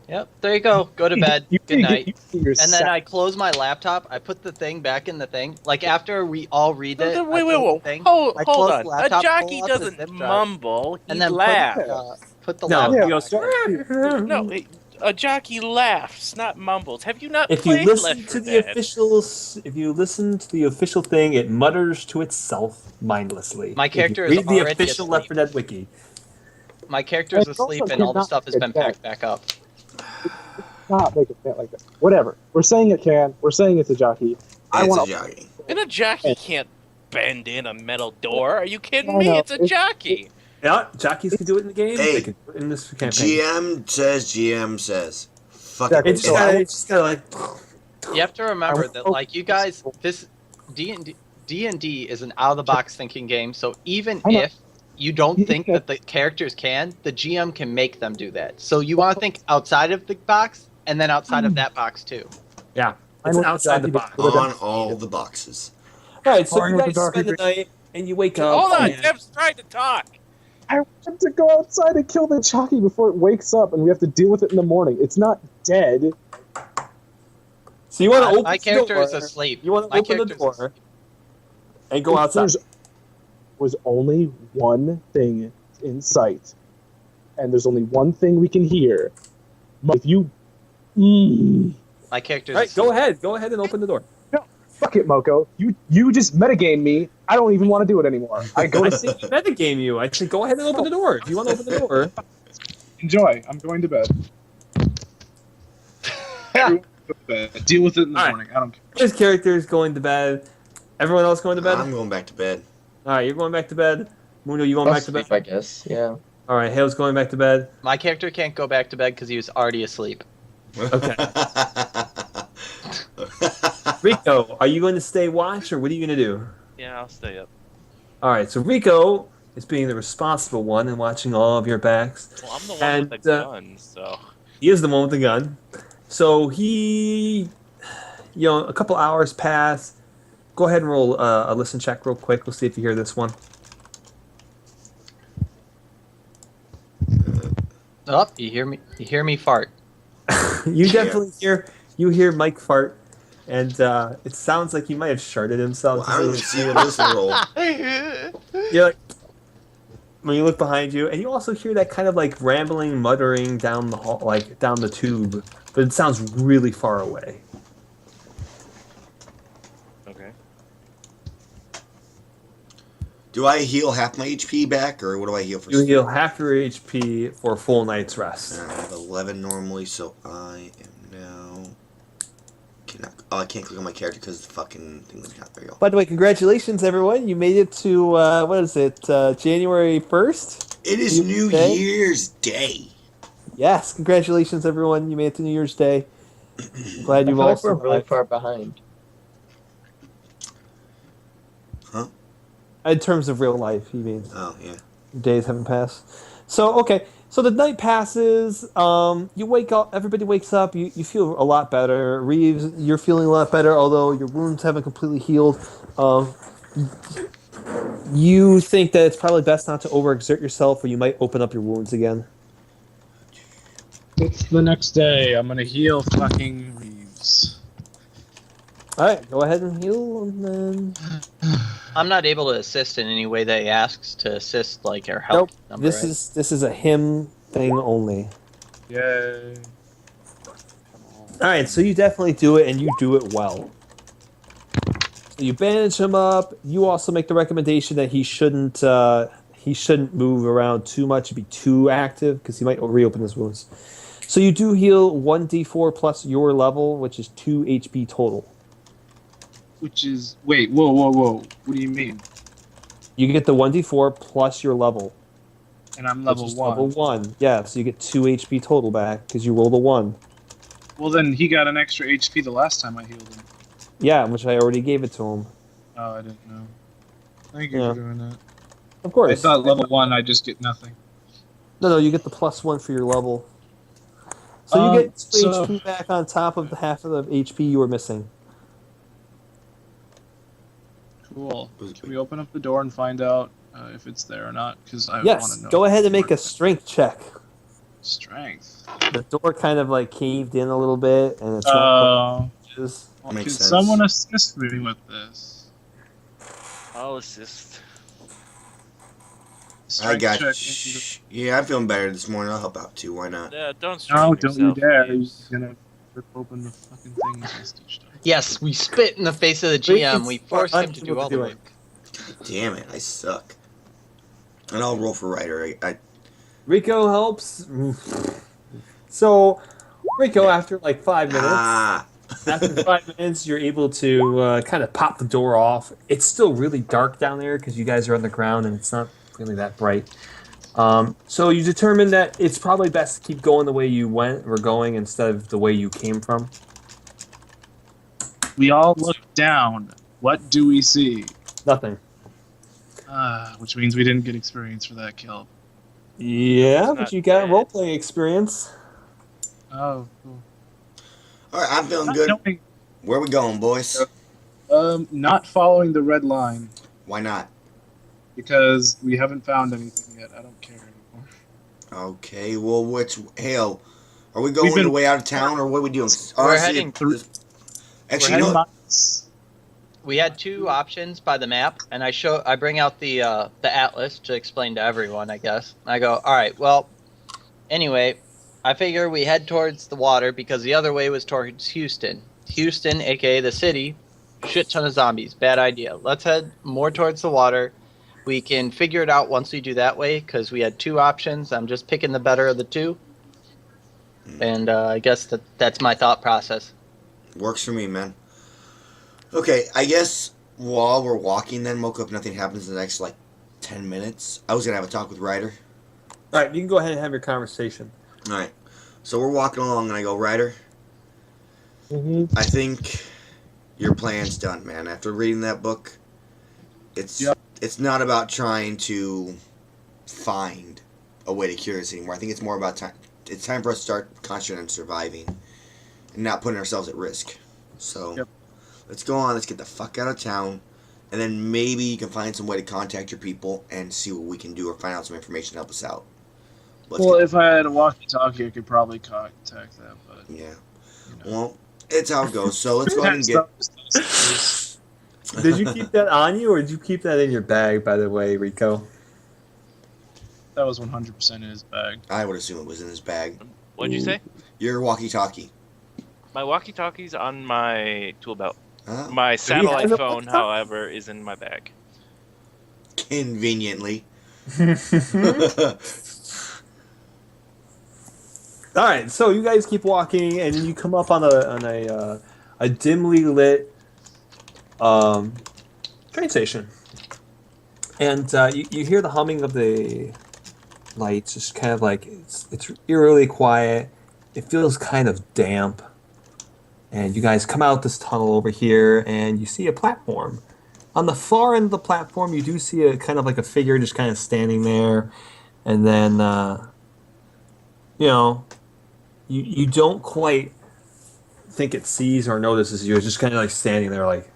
Yep, there you go. Go to bed. You Good need to night. get used to your And then sound. I close my laptop. I put the thing back in the thing. Like after we all read it, Wait, I close wait. the thing, Hold I on. close the A laptop, jockey pull out the doesn't zip drive, mumble. He and then laughs. put the No, laptop. he goes. No, a jockey laughs, not mumbles. Have you not If you played listen Left to 4 the Dead? if you listen to the official thing, it mutters to itself mindlessly. My If you character is read the already official Left asleep. 4 Dead wiki. My character's It's also asleep, and all the cannot stuff has get been that. packed back up. Not make it sound like that. Whatever. We're saying it can. We're saying it's a jockey. I It's a want jockey. And a jockey can't bend in a metal door. Are you kidding I me? know. It's a jockey. Yeah, jockeys can do it in the game. Hey, They can do it in this campaign. GM says. Fuck Exactly. it. It's just gotta like. You have to remember that, like, you guys, this D&D is an out-of-the-box thinking game, so even I know. if you don't think that the characters can, the GM can make them do that. So you want to think outside of the box, and then outside of that box, too. Yeah, I it's know what outside the jockey box. does. On all the boxes. All right, so Fine you with the guys darker spend the green. night and you wake up. Hold on, and- Deb's trying to talk. I want to go outside and kill the jockey before it wakes up, and we have to deal with it in the morning. It's not dead. So you want to open My the character door. is asleep. You want to My open the character's door asleep. and go outside. There was only one thing in sight, and there's only one thing we can hear. If you, My character's All right, asleep. go ahead and open the door. fuck it, Moko. You just metagame me. I don't even want to do it anymore. I go I to think you metagame you. I said go ahead and open the door. If you want to open the door. enjoy. I'm going to bed. Everyone go to bed. Deal with it in the All right. morning. I don't care. His character is going to bed. Everyone else going to bed? I'm going back to bed. All right, you're going back to bed. Mundo, you going I'll back to bed? sleep, I guess. Yeah. All right, Hale's going back to bed. My character can't go back to bed because he was already asleep. Okay. Rico, are you going to stay watch or what are you going to do? Yeah, I'll stay up. All right, so Rico is being the responsible one and watching all of your backs. Well, I'm the one And, with the gun, so. He is the one with the gun. So he, a couple hours pass. Go ahead and roll a listen check real quick. We'll see if you hear this one. Oh, you hear me? You hear me fart? You definitely hear Mike fart, and it sounds like he might have sharded himself. Well, I don't even see a listen roll. You're like, when you look behind you, and you also hear that kind of like rambling, muttering down the hall, like down the tube, but it sounds really far away. Okay. Do I heal half my HP back, or what do I heal for? You heal half your HP for a full night's rest. I have 11 normally, so I am now. I can't click on my character because the fucking thing was not there. By the way, congratulations, everyone! You made it to what is it, January 1st? It is New Year's Day. Yes, congratulations, everyone! You made it to New Year's Day. Glad I you've feel all like we're really survived. far behind. Huh? In terms of real life, he means. Oh, yeah. Days haven't passed. So, okay. So the night passes. You wake up. Everybody wakes up. You feel a lot better. Reeves, you're feeling a lot better, although your wounds haven't completely healed. You think that it's probably best not to overexert yourself, or you might open up your wounds again. It's the next day. I'm gonna heal fucking Reeves. All right, go ahead and heal, and then. I'm not able to assist in any way that he asks to assist, like our help Nope. number. This right? is a him thing only. Yay. All right, so you definitely do it, and you do it well. So you bandage him up. You also make the recommendation that he shouldn't move around too much, be too active, because he might reopen his wounds. So you do heal 1d4 plus your level, which is 2 HP total. Which is wait, whoa. What do you mean? You get the 1d4 plus your level. And I'm which level is 1. Level 1. Yeah, so you get 2 HP total back because you rolled a 1. Well, then he got an extra HP the last time I healed him. Yeah, which I already gave it to him. Oh, I didn't know. Thank you Yeah. for doing that. Of course. I thought level 1 I just get nothing. No, you get the +1 for your level. So you get 2 HP back on top of the half of the HP you were missing. Cool. Can we open up the door and find out if it's there or not? Because I want Yes, to know. go ahead and make a strength check. Strength. The door kind of like caved in a little bit, and it's not. Well, Makes can sense. someone assist me with this? I'll assist. I Strength got check. Yeah, I'm feeling better this morning. I'll help out too. Why not? Yeah, don't strain No, don't you yourself, dare! Reeves. He's gonna rip open the fucking things and stitch them. Yes, we spit in the face of the GM. We forced him to do all the doing. work. God damn it, I suck. And I'll roll for Ryder. Rico helps. So, Rico, after like 5 minutes, after 5 minutes, you're able to kind of pop the door off. It's still really dark down there because you guys are on the ground and it's not really that bright. So you determine that it's probably best to keep going the way you were going instead of the way you came from. We all look down. What do we see? Nothing. Which means we didn't get experience for that kill. Yeah, It's but not you got bad. role-playing experience. Oh, cool. Alright, I'm feeling Not good. knowing- Where we going, boys? Not following the red line Why not? because we haven't found anything yet. I don't care anymore. Okay, well, Hale, are we going been- the way out of town, or what are we doing? We're heading Actually, we're you know heading what? We had two options by the map, and I bring out the atlas to explain to everyone, I guess. I go, all right, well, anyway, I figure we head towards the water because the other way was towards Houston. Houston, aka the city, shit ton of zombies. Bad idea. Let's head more towards the water. We can figure it out once we do that way because we had two options. I'm just picking the better of the two. And I guess that's my thought process. Works for me, man. Okay, I guess while we're walking then, Mocha, if nothing happens in the next, 10 minutes, I was going to have a talk with Ryder. All right, you can go ahead and have your conversation. Alright, so we're walking along, and I go, Ryder, I think your plan's done, man. After reading that book, it's not about trying to find a way to cure this anymore. I think it's more about time. It's time for us to start concentrating on surviving and not putting ourselves at risk. So, let's go on. Let's get the fuck out of town, and then maybe you can find some way to contact your people and see what we can do, or find out some information to help us out. If I had a walkie-talkie, I could probably contact them, but Yeah. Well, it's how it goes. So let's go ahead and get. Did you keep that on you, or did you keep that in your bag, by the way, Rico? That was 100% in his bag. I would assume it was in his bag. What'd you say? Your walkie-talkie. My walkie-talkie's on my tool belt. Huh? My satellite a phone, walkie-talkie? however, is in my bag. Conveniently. All right, so you guys keep walking, and you come up on a dimly lit train station, and you hear the humming of the lights. Just kind of like it's eerily quiet. It feels kind of damp, and you guys come out this tunnel over here, and you see a platform. On the far end of the platform, you do see a kind of like a figure just kind of standing there, and then You don't quite think it sees or notices you. It's just kind of like standing there, like.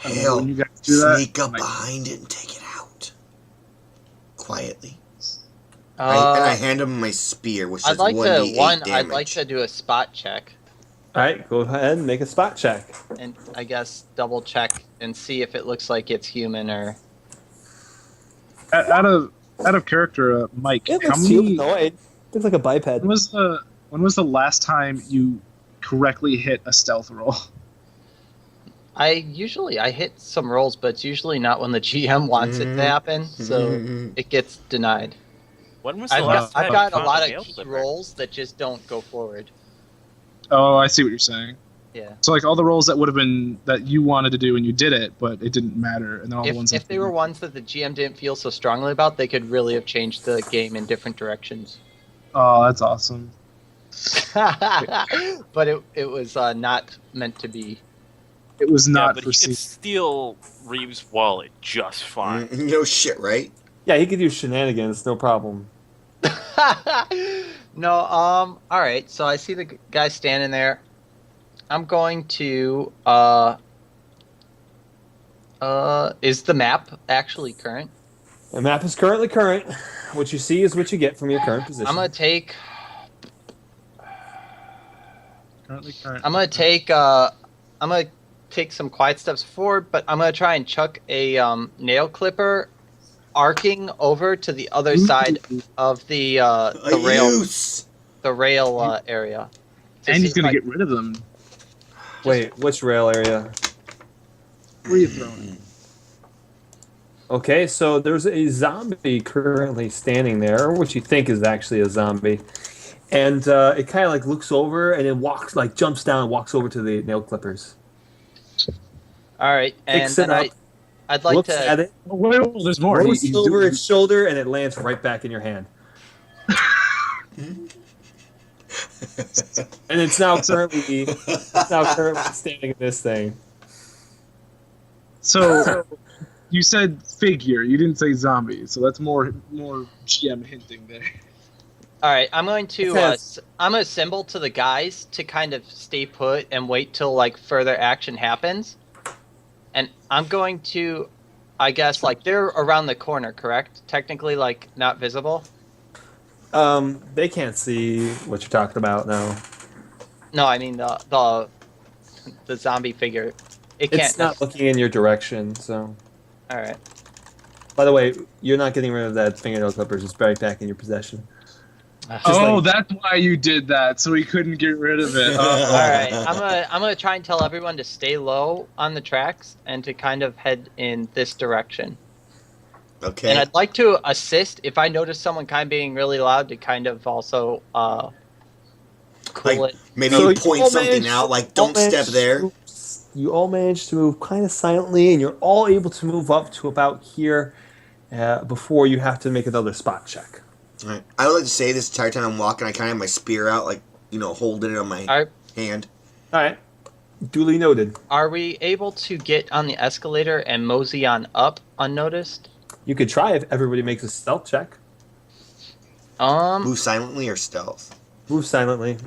Hell, when you guys do that, sneak up like- behind it and take it out. Quietly. Uh, I hand him my spear, which I'd does like 1d8 damage. I'd like to do a spot check, All right, go ahead and make a spot check. and I guess double check and see if it looks like it's human or. Out of character, Mike, It how looks many? humanoid. Looks like a biped. When was the last time you correctly hit a stealth roll? I hit some rolls, but it's usually not when the GM wants it to happen, so it gets denied. When was the I've last got, time I've got you a caught lot nail of key clipper? rolls that just don't go forward. Oh, I see what you're saying. Yeah. So like all the rolls that would have been that you wanted to do and you did it, but it didn't matter, and then all the ones If they were ones that the GM didn't feel so strongly about, they could really have changed the game in different directions. Oh, that's awesome. But it was not meant to be. It was Yeah, not but he foreseen. could steal Reeves' wallet just fine. No shit, right? Yeah, he could do shenanigans, no problem. No, all right. So I see the guy standing there. I'm going to is the map actually current? The map is currently current. What you see is what you get from your current position. I'm gonna take Currently current. I'm gonna take some quiet steps forward, but I'm gonna try and chuck a nail clipper arcing over to the other side of the rail area. And he's gonna get. get rid of them. Wait, which rail area? Where are you throwing? Okay, so there's a zombie currently standing there, which you think is actually a zombie. And it kind of like looks over and then walks, like jumps down and walks over to the nail clippers. All right, and Picks it then up, I'd like looks to. at it, Oh, wait, there's more. throws it over its shoulder, and it lands right back in your hand. And it's now currently standing in this thing. So you said figure. You didn't say zombie. So that's more GM hinting there. All right, I'm going to Okay. I'm gonna symbol to the guys to kind of stay put and wait till like further action happens, and I'm going to, I guess like they're around the corner, correct? Technically, like not visible. They can't see what you're talking about now. No, I mean the zombie figure. It can't. It's not looking in your direction, so. All right. By the way, you're not getting rid of that fingernail clippers. It's right back in your possession. Oh, that's why you did that, so he couldn't get rid of it. All right, I'm gonna try and tell everyone to stay low on the tracks and to kind of head in this direction. Okay. And I'd like to assist if I notice someone kind of being really loud to kind of also cool Like, it. maybe So you you point all something managed- out, like all don't step managed there. to- You all managed to move kind of silently, and you're all able to move up to about here before you have to make another spot check. All right. I would like to say this entire time I'm walking, I kind of have my spear out, like, holding it on my Are hand. All right. Duly noted. are we able to get on the escalator and mosey on up unnoticed? You could try if everybody makes a stealth check. Move silently or stealth? Move silently.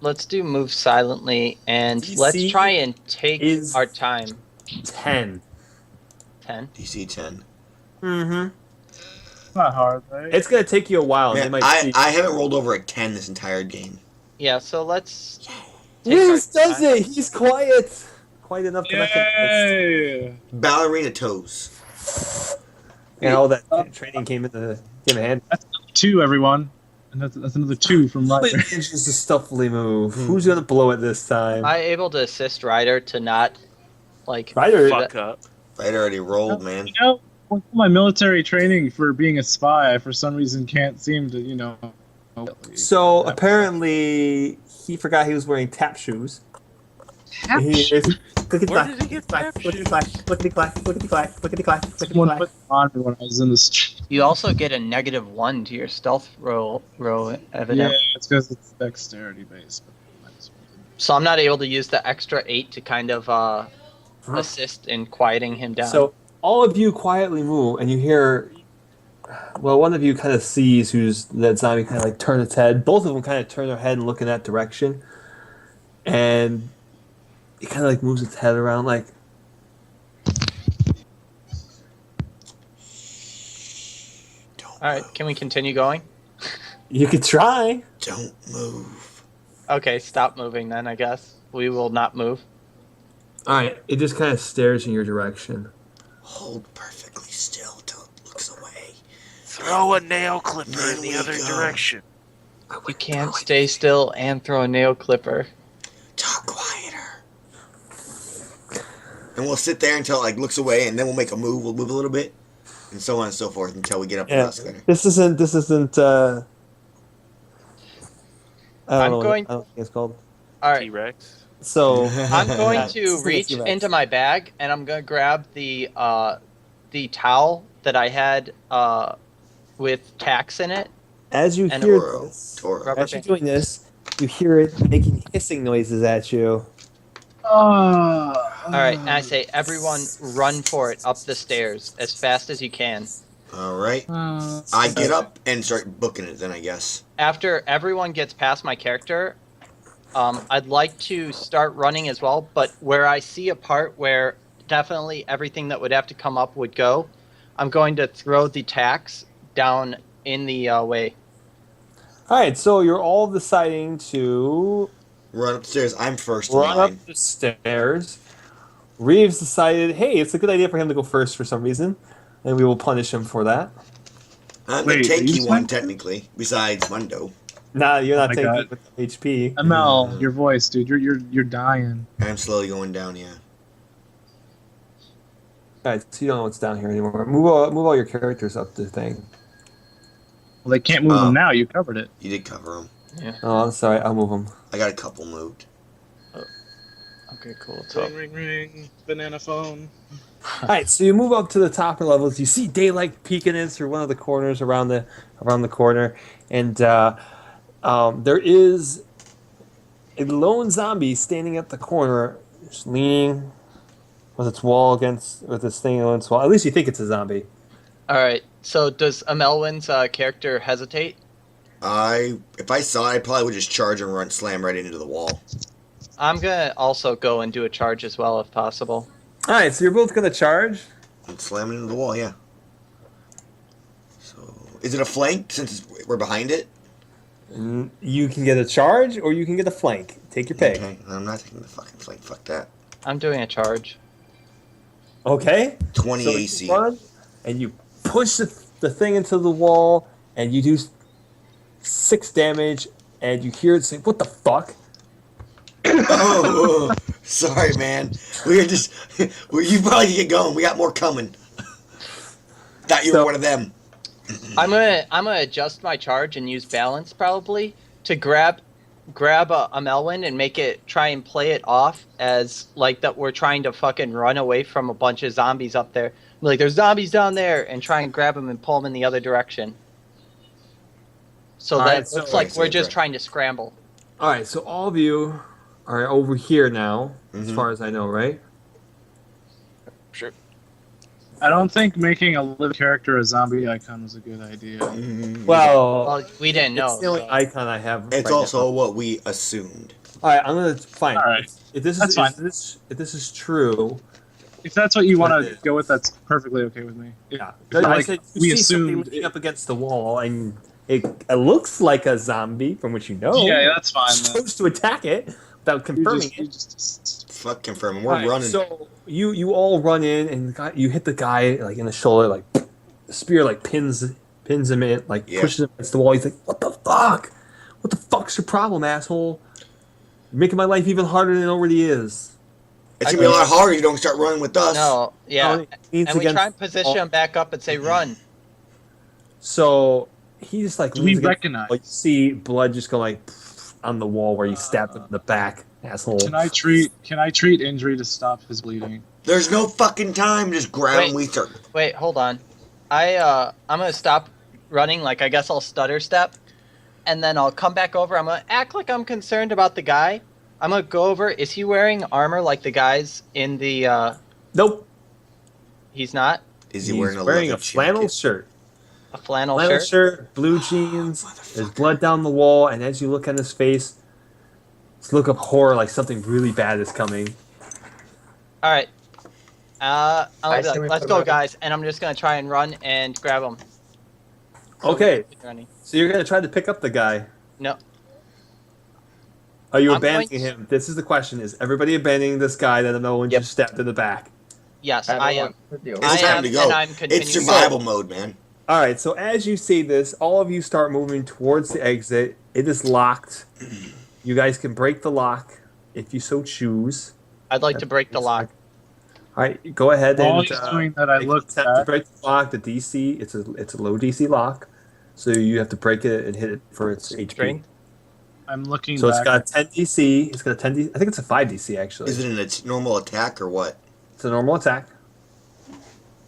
Let's do move silently and DC let's try and take is- our time. 10. 10. DC 10. Mm-hmm. It's not hard, right? It's going to take you a while. Man, They might see. I haven't rolled over a 10 this entire game. Yeah, so let's take Yes, our does time. it? He's quiet. Quiet enough to recognize. Yay! Ballerina toes. And all that training came in hand. That's 2, everyone. And that's another 2 from right Somebody there. manages to stealthily move. Who's going to blow it this time? Am I able to assist Ryder to not like Ryder. Fuck up. I'd already rolled, man. You know, with my military training for being a spy, I for some reason can't seem to, So apparently he forgot he was wearing tap shoes. He is clickety Where clack, did he get clack, tap clickety clack, clickety clack, clickety clack, clickety clack, clickety Someone clack. put them on me when I was in the street. You also get a -1 to your stealth roll Yeah, evident. it's because it's dexterity based. But might as well. So I'm not able to use the extra 8 to kind of assist in quieting him down. So all of you quietly move, and you hear. Well, one of you kind of sees that zombie kind of like turn its head. Both of them kind of turn their head and look in that direction, and it kind of like moves its head around like. All right, can we continue going? You could try. Don't move. Okay, stop moving then. I guess we will not move. All right, it just kind of stares in your direction. Hold perfectly still till it looks away. Throw a nail clipper There in the we other go. direction. You can't stay still and throw a nail clipper. Talk quieter. And we'll sit there until it like looks away, and then we'll make a move. We'll move a little bit, and so on and so forth until we get up the Yeah, escalator. this isn't. I don't I'm know what it's called. All right, T-Rex. So I'm going Yeah, to this is reach T-Rex. into my bag and I'm going to grab the towel that I had with tacks in it. as you And hear Toro. this, Toro. Rubber as you're band. doing this, you hear it making hissing noises at you. All right, and I say, everyone, run for it up the stairs as fast as you can. All right. I get up and start booking it. Then I guess. After everyone gets past my character, I'd like to start running as well, but where I see a part where definitely everything that would have to come up would go, I'm going to throw the tacks down in the way. All right, so you're all deciding to Run upstairs. I'm first in run line. up the stairs. Reeves decided, hey, it's a good idea for him to go first for some reason, and we will punish him for that. I'm Wait, the are you tanky one, saying- technically, besides Mundo. Nah, you're not my taking God. it with HP. Amell, your voice, dude. You're dying. I'm slowly going down, yeah. All right, so you don't know what's down here anymore. Move all your characters up the thing. Well, they can't move Oh. them now. You covered it. You did cover them. Oh, I'm sorry, I'll move them. I got a couple moved. Okay, cool. So, Ring, ring, ring. Banana phone. All right, so you move up to the top levels. You see daylight peeking in through one of the corners around the corner, and there is a lone zombie standing at the corner, just leaning with its thing on its wall. At least you think it's a zombie. all right. So does Amelwin's character hesitate? If I saw it, I probably would just charge and slam right into the wall. I'm gonna also go and do a charge as well if possible. All right, so you're both gonna charge. And slam it into the wall, yeah. So, is it a flank since we're behind it? You can get a charge, or you can get a flank. Take your pick. Okay, I'm not taking the fucking flank. Fuck that. I'm doing a charge. Okay. 20 So you AC. run, and you push the thing into the wall, and you do 6 damage, and you hear it say, "What the fuck?" Oh, sorry, man. You probably get going. We got more coming. Thought you were So- one of them. I'm gonna adjust my charge and use balance probably to grab a Melwin and try and play it off as like that we're trying to fucking run away from a bunch of zombies up there. Like there's zombies down there, and try and grab them and pull them in the other direction. So All that right, so- looks like so we're you're just correct. trying to scramble. All right, so all of you are over here now, as Mhm. far as I know, right? Sure. I don't think making a live character a zombie icon was a good idea. Well, Well, we didn't know. it's the only so- icon I have. It's right also now. what we assumed. All right, I'm gonna fine. All right. If this That's is fine. if this is true, If that's what you want What it to is. go with, that's perfectly okay with me. yeah. If, I like, said we you see somebody assumed. leaning up against the wall, and it looks like a zombie from what you know. Yeah, that's fine. You're Then. supposed to attack it without confirming You it. just Fuck confirming. We're Alright, running. So you all run in, and you hit the guy like in the shoulder, like the spear like pins him in, like Yeah. pushes him against the wall. He's like, "What the fuck? What the fuck's your problem, asshole? You're making my life even harder than it already is." It's gonna be a lot harder if you don't start running with us. No, yeah. He leans And we against try and the position wall. him back up and say run. So he just like Do leans we against recognize? the wall. You see blood just go like on the wall where you stabbed him in the back, asshole. Can I treat injury to stop his bleeding? There's no fucking time. Just grab Wait. him. We start. Wait, hold on. I'm gonna stop running. Like I guess I'll stutter step, and then I'll come back over. I'm gonna act like I'm concerned about the guy. I'm gonna go over. Is he wearing armor like the guys in the? Nope. He's not. Is he He's wearing a wearing leather a flannel jacket? shirt. A flannel Flannel shirt. shirt, blue jeans. There's blood down the wall, and as you look at his face, it's a look of horror, like something really bad is coming. All right. I I'll be say like, we let's put go, him up. guys, and I'm just gonna try and run and grab him. Okay, Running. so you're gonna try to pick up the guy. No. Are you I'm abandoning going him? This is the question: is everybody abandoning this guy that no one Yep. just stabbed in the back? Yes, I don't I am. want to deal with It's I time am, to go. and I'm continuing. It's survival mode, man. All right. So as you say this, all of you start moving towards the exit. It is locked. You guys can break the lock if you so choose. I'd like to break the lock. All right, go ahead While and he's doing that, I make an look attempt to back. break the lock. The DC, it's a low DC lock, so you have to break it and hit it for its HP. Strength? I'm looking So it's back. got a 10 DC. It's got a 10 DC. I think it's a 5 DC actually. Is it a normal attack or what? It's a normal attack.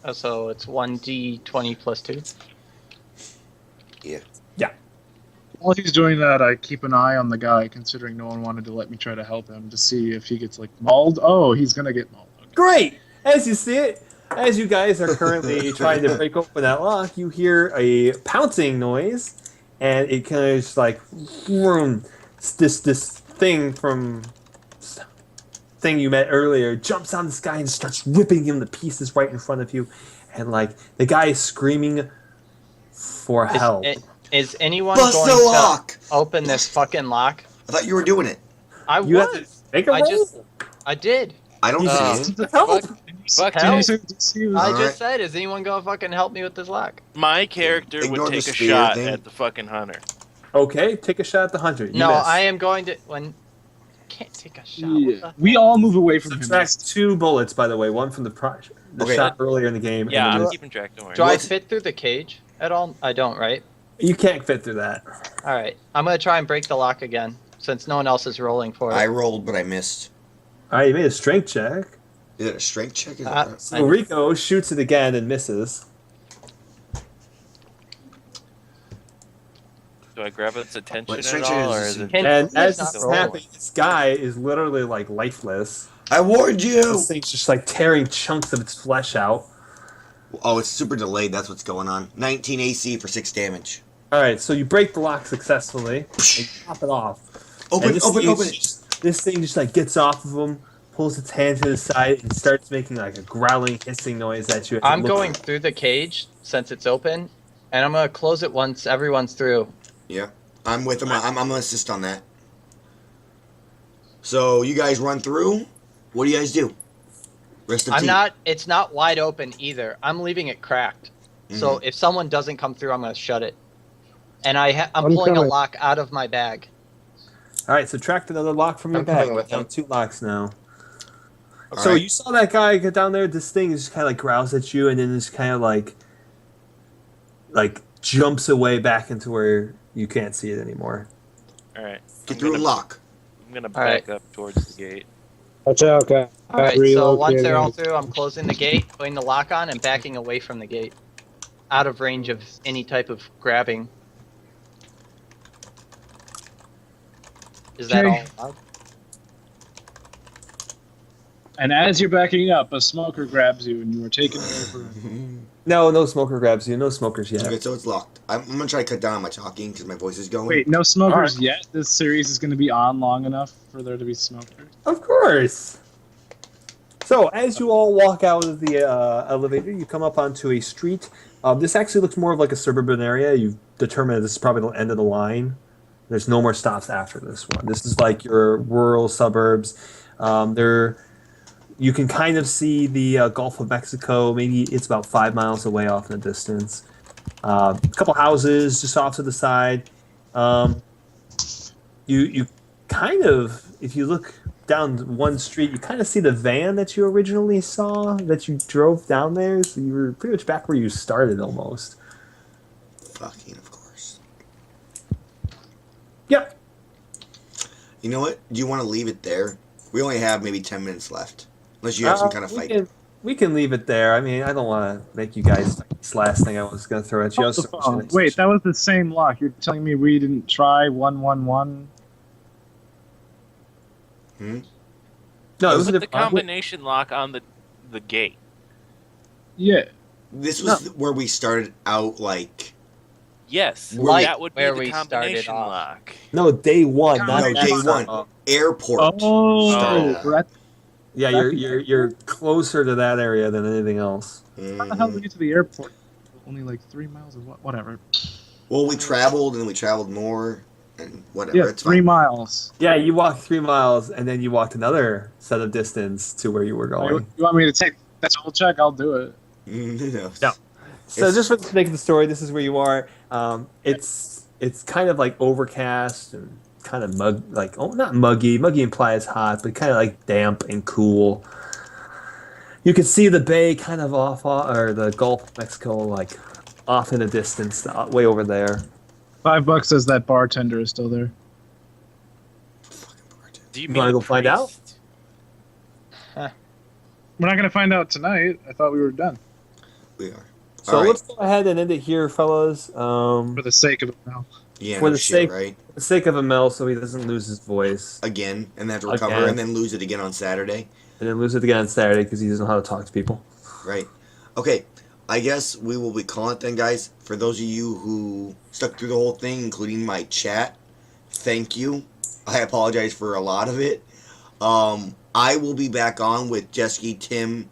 Oh, so it's 1d20 plus 2. Yeah. While he's doing that, I keep an eye on the guy, considering no one wanted to let me try to help him to see if he gets like mauled. Oh, he's gonna get mauled. Okay. Great. As you see it, as you guys are currently trying to break open that lock, you hear a pouncing noise, and it kind of just like vroom, this thing you met earlier jumps out of the sky and starts ripping him to pieces right in front of you, and like the guy is screaming for help. Is anyone Bust going the to lock! open this fucking lock? I thought you were doing it. I You have was. to make a roll. I did. I don't see it. Help! Fuck Hell. you. I Alright. just said, is anyone gonna fucking help me with this lock? My character Ignore would the take a spear shot thing. at the fucking hunter. Okay, take a shot at the hunter. You No, miss. I am going to. Can't take a shot. What Yeah. the- We all move away from him. Subtract 2 bullets, by the way. One from the Okay. shot earlier in the game. Yeah, and I'm then keeping track. Don't worry. Do I What's- fit through the cage at all? I don't, right? you can't fit through that. All right. I'm gonna try and break the lock again, since no one else is rolling for it. I rolled, but I missed. All right, you made a strength check. Is it a strength check? Is Uh, it So Rico shoots it again and misses. Do I grab its attention What at strength all, check or is is this? it? Can- And He's as not this is rolling. happening, this guy is literally like lifeless. I warned you! This thing's just like tearing chunks of its flesh out. Oh, it's super delayed. That's what's going on. 19 AC for 6 damage. All right, so you break the lock successfully and pop it off. Open, And this open, thing open. This thing just like gets off of him, pulls its hand to the side, and starts making like a growling, hissing noise at you. as it I'm looks- going through the cage since it's open, and I'm gonna close it once everyone's through. Yeah, I'm with him. I'm gonna assist on that. So you guys run through. What do you guys do? Rest of I'm team. not. It's not wide open either. I'm leaving it cracked. So if someone doesn't come through, I'm gonna shut it. And I'm I'm pulling a coming. lock out of my bag. All right, subtract another lock from your I'm bag. coming with Down him. 2 locks now. All So right. you saw that guy get down there. This thing just kind of like growls at you, and then just kind of like jumps away back into where you can't see it anymore. All right. Get through a lock. I'm gonna All right. back up towards the gate. Watch out, guys. All right. So once they're all through, I'm closing the gate, putting the lock on, and backing away from the gate, out of range of any type of grabbing. Is that Okay. all allowed? And as you're backing up, a smoker grabs you, and you are taken over. No smoker grabs you. No smokers yet. Okay, so it's locked. I'm gonna try to cut down on my talking because my voice is going. Wait, no smokers Alright. yet? This series is going to be on long enough for there to be smokers? Of course. So as you all walk out of the elevator, you come up onto a street. This actually looks more of like a suburban area. You've determined this is probably the end of the line. There's no more stops after this one. This is like your rural suburbs. You can kind of see the Gulf of Mexico. Maybe it's about 5 miles away off in the distance. A couple houses just off to the side. You kind of, if you look down one street, you kind of see the van that you originally saw, that you drove down there. So you were pretty much back where you started almost. Fucking, of course. Yep. You know what? Do you want to leave it there? We only have maybe 10 minutes left, unless you have some kind of fight. We can leave it there. I mean, I don't want to make you guys this last thing I was going to throw at you. I was Wait, that was the same lock. You're telling me we didn't try 111? Hmm? No, it was Was a it the different combination lock on the gate? Yeah. This was where we started out. Like Yes, Like that would be where the we started combination off. lock. No, day one. no, Not day next one. time. Airport. Oh, started. we're at- Yeah, you're closer to that area than anything else. how the hell did we get to the airport? Only like 3 miles or what? Whatever. Well, we traveled and we traveled more and whatever. Yeah, it's 3 fine. miles. Yeah, you walked 3 miles and then you walked another set of distance to where you were going. You want me to take that whole check? I'll do it. No. No. So just for the sake of the story, this is where you are. It's kind of like overcast and kind of not muggy. Muggy implies hot, but kind of like damp and cool. You can see the bay kind of or the Gulf of Mexico, like off in the distance, way over there. $5 says that bartender is still there. Do you You wanna mean go find out? priest? We're not going to find out tonight. I thought we were done. We are. So All right. let's go ahead and end it here, fellas. For the sake of it now. Yeah, for no the shit, sake- right? For the sake of Amell, so he doesn't lose his voice, Again, and then have to recover, Again. and then lose it again on Saturday. and then lose it again on Saturday because he doesn't know how to talk to people. Right. Okay. I guess we will be calling it then, guys. For those of you who stuck through the whole thing, including my chat, thank you. I apologize for a lot of it. I will be back on with Jesky, Tim,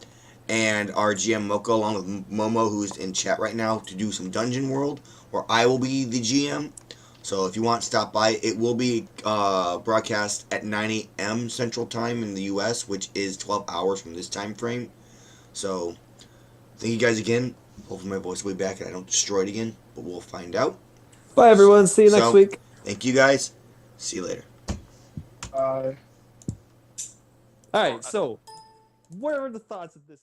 and our GM Moko, along with Momo, who's in chat right now, to do some Dungeon World, where I will be the GM. So if you want, stop by. It will be broadcast at 9 a.m. Central Time in the U.S., which is 12 hours from this time frame. So thank you guys again. Hopefully my voice will be back and I don't destroy it again, but we'll find out. Bye, everyone. See you next So, week. Thank you guys. See you later. All right. So, what are the thoughts of this?